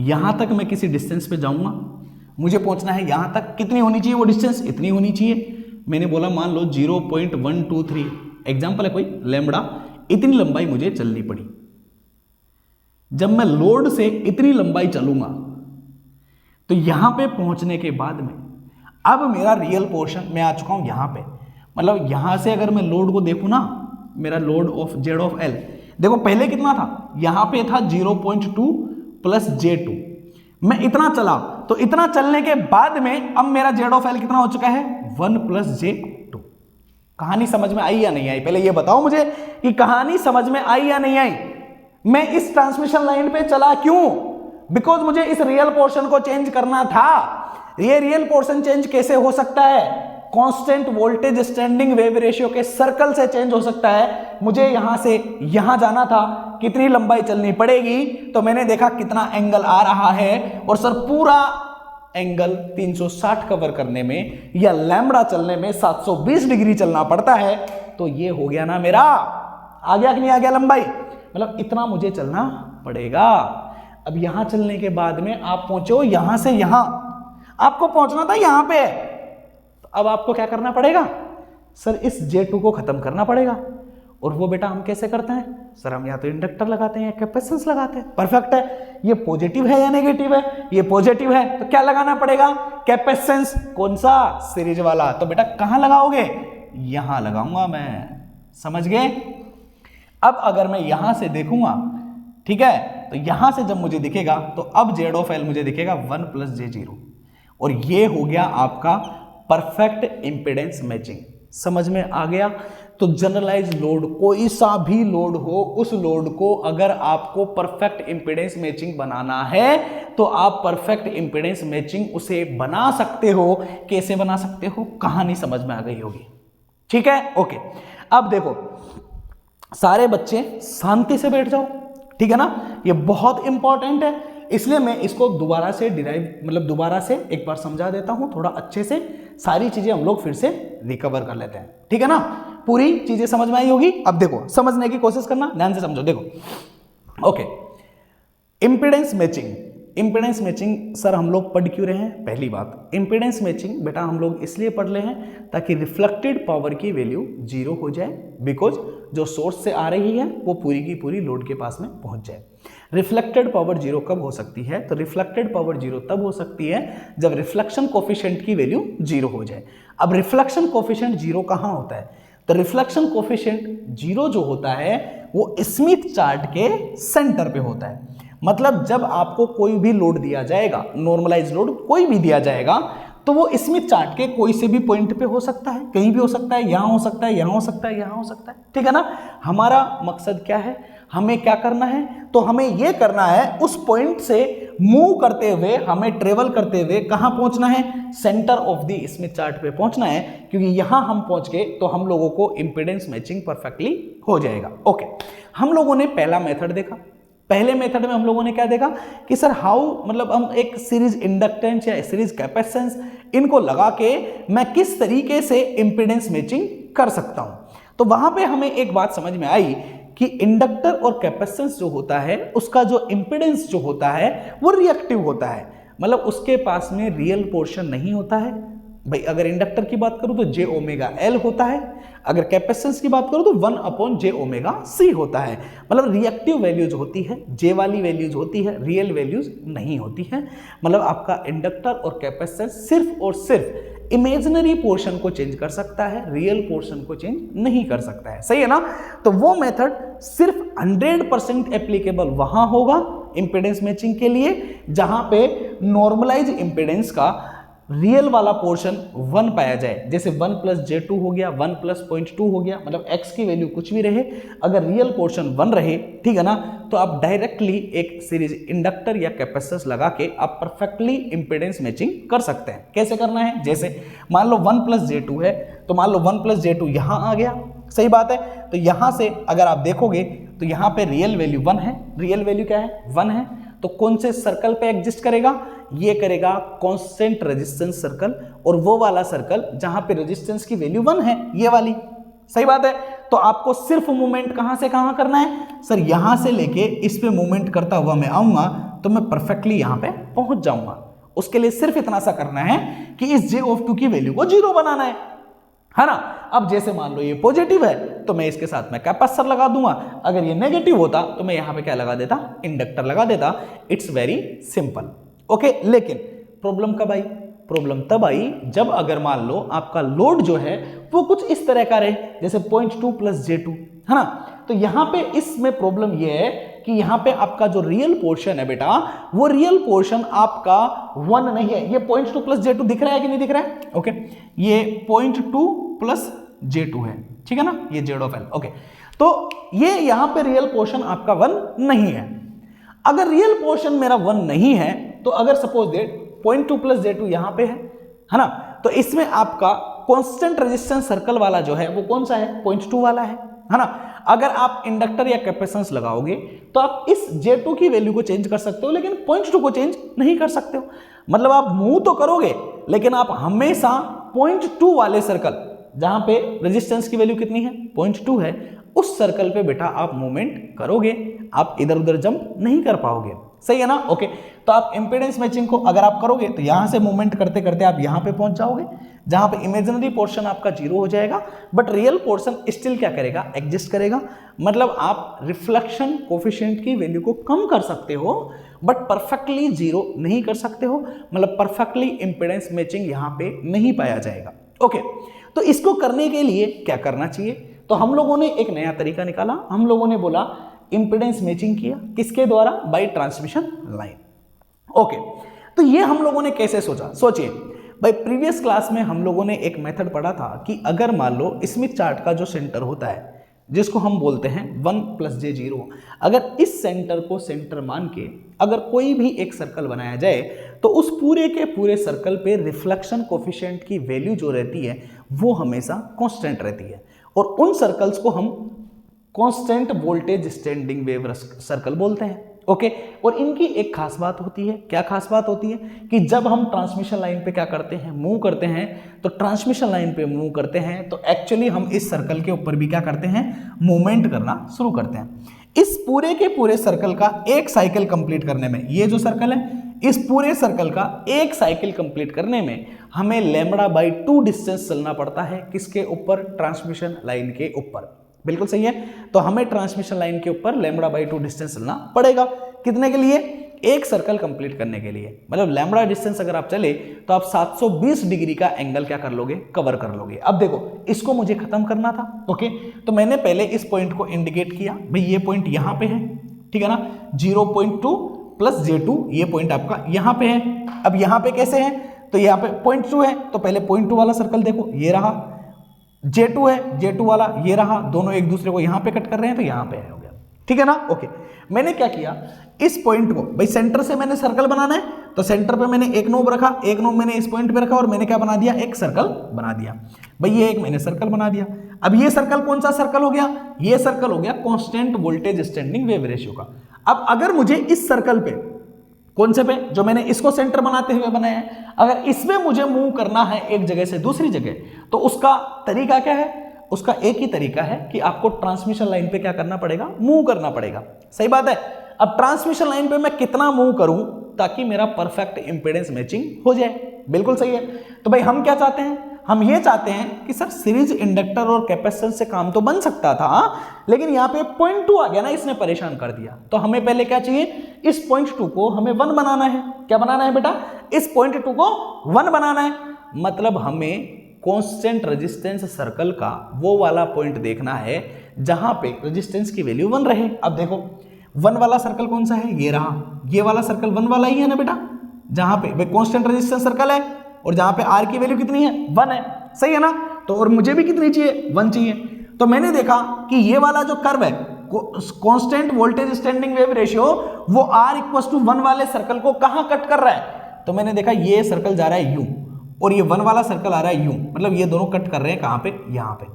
यहां तक मैं किसी डिस्टेंस पे जाऊंगा, मुझे पहुंचना है यहां तक, कितनी होनी चाहिए वो डिस्टेंस, इतनी होनी चाहिए। मैंने बोला मान लो 0.123 एग्जाम्पल है कोई, लैम्बडा, इतनी लंबाई मुझे चलनी पड़ी। जब मैं लोड से इतनी लंबाई चलूंगा तो यहां पे पहुंचने के बाद में अब मेरा रियल पोर्शन मैं आ चुका हूं यहां पे, मतलब यहां से अगर मैं लोड को देखूं ना, मेरा load of Z of L, देखो पहले कितना था, यहां पे था 0.2 प्लस J2, मैं इतना चला, तो इतना चलने के बाद में अब मेरा जेड ऑफ एल कितना हो चुका है, 1 प्लस J2। कहानी समझ में आई या नहीं आई, पहले ये बताओ मुझे कि कहानी समझ में आई या नहीं आई। मैं इस ट्रांसमिशन लाइन पे चला क्यों, बिकॉज मुझे इस रियल पोर्शन को चेंज करना था। ये रियल पोर्शन चेंज कैसे हो सकता है, constant voltage standing wave ratio के सर्कल से चेंज हो सकता है। मुझे यहां से यहां जाना था, कितनी लंबाई चलनी पड़ेगी, तो मैंने देखा कितना एंगल आ रहा है, और सर पूरा एंगल 360 कवर करने में या लैम्बडा चलने में 720 डिग्री चलना पड़ता है। तो ये हो गया ना मेरा, आ गया कि नहीं आ गया लंबाई, मतलब इतना मुझे चलना पड़ेगा। अब यहां चलने के बाद में आप पहुंचो यहां से यहां, आपको पहुंचना था यहां पे, तो अब आपको क्या करना पड़ेगा, सर इस J2 को खत्म करना पड़ेगा। और वो बेटा हम कैसे करते हैं, सर हम या तो इंडक्टर लगाते हैं या कैपेसिटेंस लगाते हैं। परफेक्ट है, ये पॉजिटिव है या नेगेटिव है, ये पॉजिटिव है, तो क्या लगाना पड़ेगा, कैपेसिटेंस, कौन सा, सीरीज वाला। तो बेटा कहां लगाओगे, यहां लगाऊंगा मैं, समझ गए। अब अगर मैं यहां से देखूंगा, ठीक है, तो यहां से जब मुझे दिखेगा तो अब जेड ऑफ एल मुझे दिखेगा 1 प्लस J0, और ये हो गया आपका परफेक्ट इंपेडेंस मैचिंग। समझ में आ गया। तो जनरलाइज लोड, कोई सा भी लोड हो, उस लोड को अगर आपको परफेक्ट इंपेडेंस मैचिंग बनाना है तो आप परफेक्ट इंपेडेंस मैचिंग उसे बना सकते हो। कैसे बना सकते हो, कहानी समझ में आ गई होगी, ठीक है। ओके, अब देखो सारे बच्चे शांति से बैठ जाओ, ठीक है ना, ये बहुत इंपॉर्टेंट है, इसलिए मैं इसको दोबारा से डिराइव मतलब दोबारा से एक बार समझा देता हूं, थोड़ा अच्छे से सारी चीजें हम लोग फिर से रिकवर कर लेते हैं, ठीक है ना। पूरी चीजें समझ में आई होगी। अब देखो समझने की कोशिश करना, ध्यान से समझो। देखो okay, impedance matching, impedance matching sir हम लोग पढ़ क्यों रहे हैं, पहली बात इंपेडेंस मैचिंग बेटा हम लोग इसलिए पढ़ रहे हैं ताकि रिफ्लेक्टेड पावर की वैल्यू 0 हो जाए, बिकॉज जो सोर्स से आ रही है वो पूरी की पूरी लोड के पास में पहुंच जाए। रिफ्लेक्टेड पावर 0 कब हो सकती है, तो रिफ्लेक्टेड पावर 0 तब हो सकती है जब रिफ्लेक्शन कोफिशिएंट की वैल्यू 0 हो जाए। अब रिफ्लेक्शन कोफिशिएंट 0 कहां होता है, तो रिफ्लेक्शन कोफिशिएंट 0 जो होता है वो स्मिथ चार्ट के सेंटर पे होता है। मतलब जब आपको कोई भी लोड दिया जाएगा, नॉर्मलाइज लोड कोई भी दिया जाएगा, तो वो स्मिथ चार्ट के कोई से भी पॉइंट पे हो सकता है, कहीं भी हो सकता है, यहां हो सकता है, यहां हो सकता है, यहां हो सकता है, ठीक है ना। हमारा मकसद क्या है, हमें क्या करना है, तो हमें ये करना है उस पॉइंट से मूव करते हुए, हमें ट्रेवल करते हुए कहां पहुंचना है, centre of the Smith chart पे पहुंचना है, क्योंकि यहां हम पहुंच गए तो हम लोगों को इंपीडेंस मैचिंग परफेक्टली हो जाएगा। ओके, हम लोगों ने पहला मेथड देखा। पहले मेथड में हम लोगों ने क्या देखा कि सर हाउ, मतलब हम एक सीरीज इंडक्टेंस या सीरीज कैपेसिटेंस इनको लगा के मैं किस तरीके से इंपीडेंस मैचिंग कर सकता हूं। तो वहां पे हमें एक बात समझ में आई कि इंडक्टर और कैपेसिटेंस जो होता है उसका जो इंपीडेंस जो होता है वो रिएक्टिव होता है, मतलब उसके पास में रियल पोर्शन नहीं होता है। भाई अगर इंडक्टर की बात करूं तो जे ओमेगा एल होता है, अगर कैपेसिटेंस की बात करूं तो 1/j ओमेगा सी होता है। मतलब रिएक्टिव वैल्यूज होती है, जे वाली वैल्यूज होती है, रियल वैल्यूज नहीं होती है। मतलब आपका इंडक्टर और कैपेसिटेंस सिर्फ और सिर्फ इमेजिनरी पोर्शन को चेंज कर सकता है, रियल पोर्शन को चेंज नहीं कर सकता है। सही है ना? तो वो मेथड सिर्फ 100% एप्लीकेबल वहां होगा इंपीडेंस मैचिंग के लिए जहां पे नॉर्मलाइज इंपीडेंस का रियल वाला पोर्शन 1 पाया जाए। जैसे 1 + j2 हो गया, 1 + 0.2 हो गया, मतलब x की वैल्यू कुछ भी रहे, अगर रियल पोर्शन 1 रहे, ठीक है ना, तो आप डायरेक्टली एक सीरीज इंडक्टर या कैपेसिटेंस लगा के आप परफेक्टली इंपीडेंस मैचिंग कर सकते हैं। कैसे करना है, जैसे मान लो 1 + j2 है, तो मान लो 1 + j2 यहां आ गया, सही बात है। तो यहां से अगर आप देखोगे तो यहां पे रियल वैल्यू 1 है, रियल वैल्यू क्या है, 1 है, तो कौन से सर्कल पे एग्जिस्ट करेगा, ये करेगा कांस्टेंट रेजिस्टेंस सर्कल, और वो वाला सर्कल जहां पे रेजिस्टेंस की वैल्यू 1 है, ये वाली, सही बात है। तो आपको सिर्फ मूवमेंट कहां से कहां करना है, सर यहां से लेके इस पे मूवमेंट करता हुआ मैं आऊंगा तो मैं परफेक्टली यहां पे पहुंच जाऊंगा। उसके लिए सिर्फ इतना सा करना है कि इस j(2) की वैल्यू को 0 बनाना है ना। अब जैसे मान लो ये पॉजिटिव है तो मैं इसके साथ में कैपेसिटर लगा दूंगा, अगर ये नेगेटिव होता तो मैं यहां पे क्या लगा देता, इंडक्टर लगा देता। It's very simple. ओके, लेकिन प्रॉब्लम कब आई, प्रॉब्लम तब आई जब अगर मान लो आपका लोड जो है वो कुछ इस तरह का रहे, जैसे 0.2 + j2, है ना। तो यहां पे इसमें प्रॉब्लम ये है कि यहां पे आपका जो रियल पोर्शन है बेटा, वो रियल पोर्शन आपका 1 नहीं है। ये 0.2 + j2 दिख रहा है कि नहीं दिख रहा है? ओके, ये 0.2 + j2 है, ठीक है ना, ये z(l). ओके, तो ये यहां पे रियल पोर्शन आपका 1 नहीं है। अगर रियल पोर्शन मेरा 1 नहीं है तो अगर सपोज दैट 0.2 + j2 यहां पे है ना, तो इसमें आपका कांस्टेंट रेजिस्टेंस सर्कल वाला जो है वो कौन सा है, 0.2 वाला है ना। अगर आप इंडक्टर या कैपेसिटेंस लगाओगे तो आप इस J2 की वैल्यू को चेंज कर सकते हो, लेकिन 0.2 को चेंज नहीं कर सकते हो। मतलब आप मूव तो करोगे लेकिन आप हमेशा 0.2 वाले सर्कल, जहां पे रेजिस्टेंस की वैल्यू कितनी है, 0.2 है, उस सर्कल पे बेटा आप मूवमेंट करोगे, आप इधर उधर जंप नहीं कर पाओगे। सही है ना? ओके, तो आप इंपीडेंस मैचिंग को अगर आप करोगे तो यहां से मूवमेंट करते करते आप यहां पे पहुंच जाओगे, जहां पे इमेजिनरी पोर्शन आपका 0 हो जाएगा, बट रियल पोर्शन स्टिल क्या करेगा, एग्जिस्ट करेगा। मतलब आप रिफ्लेक्शन कोफिशिएंट की वैल्यू को कम कर सकते हो बट परफेक्टली 0 नहीं कर सकते हो। मतलब परफेक्टली इंपीडेंस मैचिंग यहां पे नहीं पाया जाएगा। ओके, तो इसको करने के लिए क्या करना चाहिए, तो हम लोगों ने एक नया तरीका निकाला। हम लोगों ने बोला इंपीडेंस मैचिंग किया, किसके द्वारा, बाय ट्रांसमिशन लाइन। ओके, तो ये हम लोगों ने कैसे सोचा, सोचिए भाई, प्रीवियस क्लास में हम लोगों ने एक मेथड पढ़ा था कि अगर मान लो स्मिथ चार्ट का जो सेंटर होता है जिसको हम बोलते हैं 1 + j0, अगर इस सेंटर को सेंटर मान के अगर कोई भी एक सर्कल बनाया जाए तो उस पूरे के पूरे सर्कल पे रिफ्लेक्शन कोफिशिएंट की वैल्यू जो रहती है वो हमेशा कांस्टेंट रहती है, और उन सर्कल्स को हम constant voltage standing wave circle बोलते हैं। ओके, और इनकी एक खास बात होती है, क्या खास बात होती है कि जब हम ट्रांसमिशन लाइन पे क्या करते हैं, मूव करते हैं, तो ट्रांसमिशन लाइन पे मूव करते हैं तो एक्चुअली हम इस सर्कल के ऊपर भी क्या करते हैं, मूवमेंट करना शुरू करते हैं। इस पूरे के पूरे सर्कल का एक साइकिल कंप्लीट करने में, ये जो सर्कल है इस पूरे सर्कल का एक साइकिल कंप्लीट करने में हमें λ/2 डिस्टेंस चलना पड़ता है, किसके ऊपर, ट्रांसमिशन लाइन के ऊपर। बिल्कुल सही है, तो हमें ट्रांसमिशन लाइन के ऊपर λ/2 डिस्टेंस चलना पड़ेगा, कितने के लिए, एक सर्कल कंप्लीट करने के लिए। मतलब लैम्बडा डिस्टेंस अगर आप चले तो आप 720 डिग्री का एंगल क्या कर लोगे, कवर कर लोगे। अब देखो इसको मुझे खत्म करना था। ओके, तो मैंने पहले इस पॉइंट को इंडिकेट किया, भाई ये पॉइंट यहां पे है, ठीक है ना, 0.2 + j2 ये पॉइंट आपका यहां पे है। अब यहां पे कैसे है, तो यहां पे 0.2 है, तो पहले 0.2 वाला सर्कल देखो, ये रहा, J2 है, J2 वाला ये रहा, दोनों एक दूसरे को यहां पे कट कर रहे हैं तो यहां पे हो गया। ठीक है ना। ओके, मैंने क्या किया, इस पॉइंट को भाई सेंटर से मैंने सर्कल बनाना है, तो सेंटर पे मैंने एक नोब रखा, एक नोब मैंने इस पॉइंट पे रखा और मैंने क्या बना दिया, एक सर्कल बना दिया। भाई ये एक मैंने सर्कल बना दिया। अब ये सर्कल कौन सा सर्कल हो गया, ये सर्कल हो गया constant voltage standing wave ratio का। अब अगर मुझे इस सर्कल पे, कौन से पे, जो मैंने इसको सेंटर बनाते हुए बनाया है, अगर इसमें मुझे मूव करना है एक जगह से दूसरी जगह, तो उसका तरीका क्या है, उसका एक ही तरीका है कि आपको ट्रांसमिशन लाइन पे क्या करना पड़ेगा, मूव करना पड़ेगा। सही बात है। अब ट्रांसमिशन लाइन पे मैं कितना मूव करूं ताकि मेरा परफेक्ट इंपेडेंस मैचिंग हो जाए, बिल्कुल सही है। तो भाई हम क्या चाहते हैं, हम ये चाहते हैं कि सर सीरीज इंडक्टर और कैपेसिटेंस से काम तो बन सकता था, लेकिन यहाँ पे पॉइंट 2 आ गया ना, इसने परेशान कर दिया। तो हमें पहले क्या चाहिए, इस पॉइंट 2 को हमें 1 बनाना है। क्या बनाना है बेटा, इस पॉइंट 2 को 1 बनाना है। मतलब हमें कांस्टेंट रेजिस्टेंस सर्कल का वो वाला पॉइंट देखना है जहां पे रेजिस्टेंस की वैल्यू 1 रहे। अब देखो 1 वाला सर्कल कौन सा है, ये रहा, ये वाला सर्कल 1 वाला ही है ना बेटा, जहां पे भाई कांस्टेंट रेजिस्टेंस सर्कल है और जहां पे आर की वैल्यू कितनी है, 1 है, सही है ना। तो और मुझे भी कितनी चाहिए, 1 चाहिए। तो मैंने देखा कि ये वाला जो कर्व है constant voltage standing wave ratio, वो R = 1 वाले सर्कल को कहां कट कर रहा है। तो मैंने देखा ये सर्कल जा रहा है यूं और ये 1 वाला सर्कल आ रहा है यूं, मतलब ये दोनों कट कर रहे हैं कहां पे, यहां पे।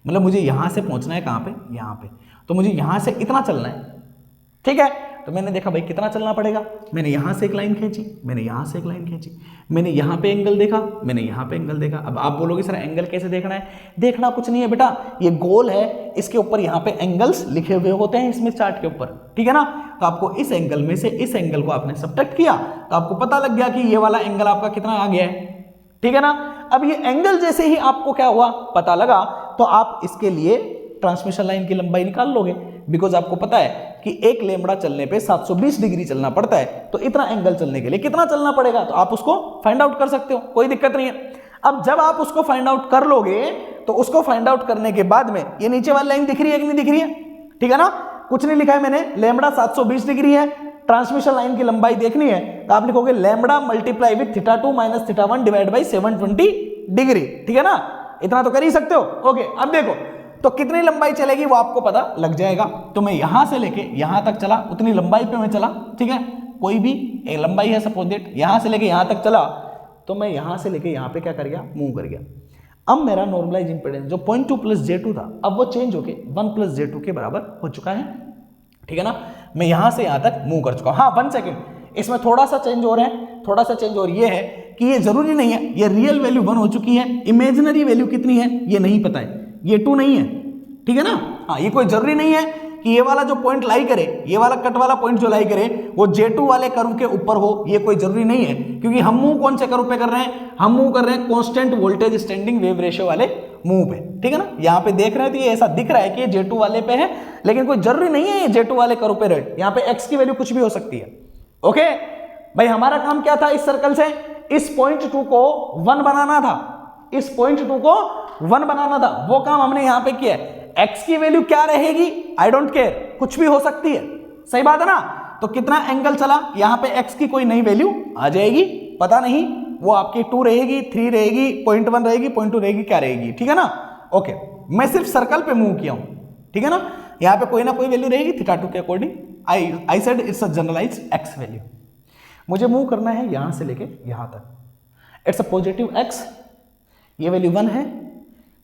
मतलब मुझे यहां से पहुंचना है कहां पे, यहां पे। तो मुझे यहां से इतना चलना है, ठीक है। तो मैंने देखा भाई कितना चलना पड़ेगा, मैंने यहां से एक लाइन खींची, मैंने यहां से एक लाइन खींची, मैंने यहां पे एंगल देखा, मैंने यहां पे एंगल देखा। अब आप बोलोगे सर एंगल कैसे देखना है, देखना कुछ नहीं है बेटा, ये गोल है, इसके ऊपर यहां पे एंगल्स लिखे हुए होते हैं स्मिथ चार्ट के ऊपर, ठीक है ना। तो आपको इस एंगल में से इस एंगल को आपने सब्ट्रैक्ट किया तो आपको पता लग गया कि ये वाला एंगल आपका कितना आ गया है, ठीक है ना। अब ये एंगल जैसे ही आपको क्या हुआ पता लगा, तो आप इसके लिए ट्रांसमिशन लाइन की लंबाई निकाल लोगे, बिकॉज आपको पता है कि एक लेमड़ा चलने पे 720 डिग्री चलना पड़ता है, तो इतना एंगल चलने के लिए कितना चलना पड़ेगा, तो आप उसको फाइंड आउट कर सकते हो, कोई दिक्कत नहीं है। अब जब आप उसको फाइंड आउट कर लोगे, तो उसको फाइंड आउट करने के बाद में ये नीचे वाली लाइन दिख रही है कि नहीं दिख रही है, ठीक है ना। कुछ नहीं लिखा है मैंने, लेमड़ा 720 डिग्री है, ट्रांसमिशन लाइन की लंबाई देखनी है, तो आप लिखोगे lambda multiply with θ2 - θ1 divide by 720 degree, ठीक है ना। इतना तो कर ही सकते हो। ओके, अब देखो तो कितनी लंबाई चलेगी वो आपको पता लग जाएगा। तो मैं यहां से लेके यहां तक चला, उतनी लंबाई पे मैं चला, ठीक है। कोई भी एक लंबाई है सपोज दैट, यहां से लेके यहां तक चला, तो मैं यहां से लेके यहां पे क्या कर गया, मूव कर गया। अब मेरा नॉर्मलाइज इंपेडेंस जो 0.2 + j2 था, अब वो चेंज होके 1 + j2 के बराबर हो चुका है, ठीक है ना। मैं यहां से यहां तक मूव कर चुका हूं। हाँ 1 सेकेंड, इसमें थोड़ा सा चेंज हो रहा है, थोड़ा सा चेंज और ये है कि ये जरूरी नहीं है ये रियल वैल्यू 1 हो चुकी है, इमेजिनरी वैल्यू कितनी है ये नहीं पता है, ये 2 नहीं है, ठीक है ना। हाँ, ये कोई जरूरी नहीं है कि ये वाला जो पॉइंट लाई करे, ये वाला कट वाला पॉइंट जो लाई करे वो J2 वाले कर्व के ऊपर हो, ये कोई जरूरी नहीं है, क्योंकि हम मूव कौन से कर्व पे कर रहे हैं, हम मूव कर रहे हैं constant voltage standing wave ratio वाले मूव पे, ठीक है ना। यहाँ पे देख रहे हैं तो ये ऐसा दिख रहा है कि ये J2 वाले पे है, लेकिन कोई जरूरी नहीं है ये J2 वाले कर्व पे रहे, यहाँ पे x की वैल्यू कुछ भी हो सकती है। ओके भाई, हमारा काम क्या था, इस सर्कल से इस पॉइंट 2 को 1 बनाना था, इस पॉइंट 2 को 1 बनाना था, वो काम हमने यहाँ पे किया है। x की वैल्यू क्या रहेगी, आई डोंट केयर, कुछ भी हो सकती है, सही बात है ना। तो कितना एंगल चला, यहाँ पे x की कोई नई वैल्यू आ जाएगी, पता नहीं वो आपकी 2 रहेगी, 3 रहेगी, 0.1 रहेगी, 0.2 रहेगी, क्या रहेगी, ठीक है ना। ओके, मैं सिर्फ सर्कल पे मूव किया हूं, ठीक है ना। यहाँ पे कोई ना कोई वैल्यू रहेगी θ2 के according, I said it's a generalized x value. मुझे मूव करना है यहां से लेके यहां तक, इट्स अ पॉजिटिव x, ये वैल्यू 1 है,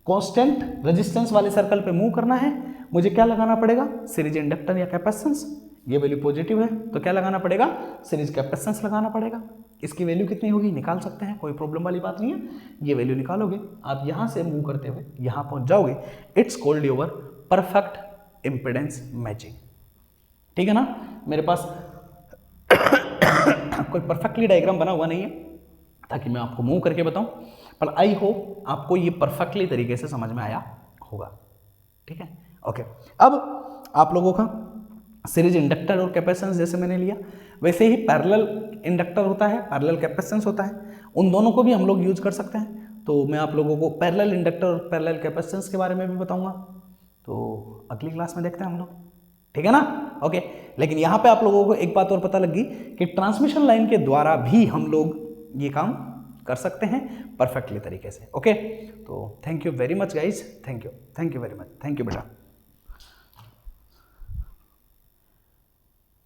कांस्टेंट रेजिस्टेंस वाले सर्कल पे मूव करना है, मुझे क्या लगाना पड़ेगा, सीरीज इंडक्टर या कैपेसिटेंस, ये वैल्यू पॉजिटिव है तो क्या लगाना पड़ेगा, सीरीज कैपेसिटेंस लगाना पड़ेगा। इसकी वैल्यू कितनी होगी निकाल सकते हैं, कोई प्रॉब्लम वाली बात नहीं है, ये वैल्यू निकालोगे, आप यहां से मूव करते हुए यहां पहुंच जाओगे, it's called your perfect impedance matching, ठीक है ना। मेरे पास कोई परफेक्टली डायग्राम बना हुआ नहीं है ताकि मैं आपको मूव करके बताऊं, पर आई होप आपको ये परफेक्टली तरीके से समझ में आया होगा, ठीक है। ओके, अब आप लोगों का सीरीज इंडक्टर और कैपेसिटेंस जैसे मैंने लिया, वैसे ही पैरेलल इंडक्टर होता है, पैरेलल कैपेसिटेंस होता है, उन दोनों को भी हम लोग यूज कर सकते हैं। तो मैं आप लोगों को पैरेलल इंडक्टर और पैरेलल कैपेसिटेंस के बारे में भी बताऊंगा, तो अगली क्लास में देखते हैं हम लोग, ठीक है ना। ओके, लेकिन यहाँ पे आप लोगों को एक बात और पता लगी कि ट्रांसमिशन लाइन के द्वारा भी हम लोग ये काम कर सकते हैं परफेक्टली तरीके से। ओके, तो thank you very much guys, thank you very much, thank you बेटा।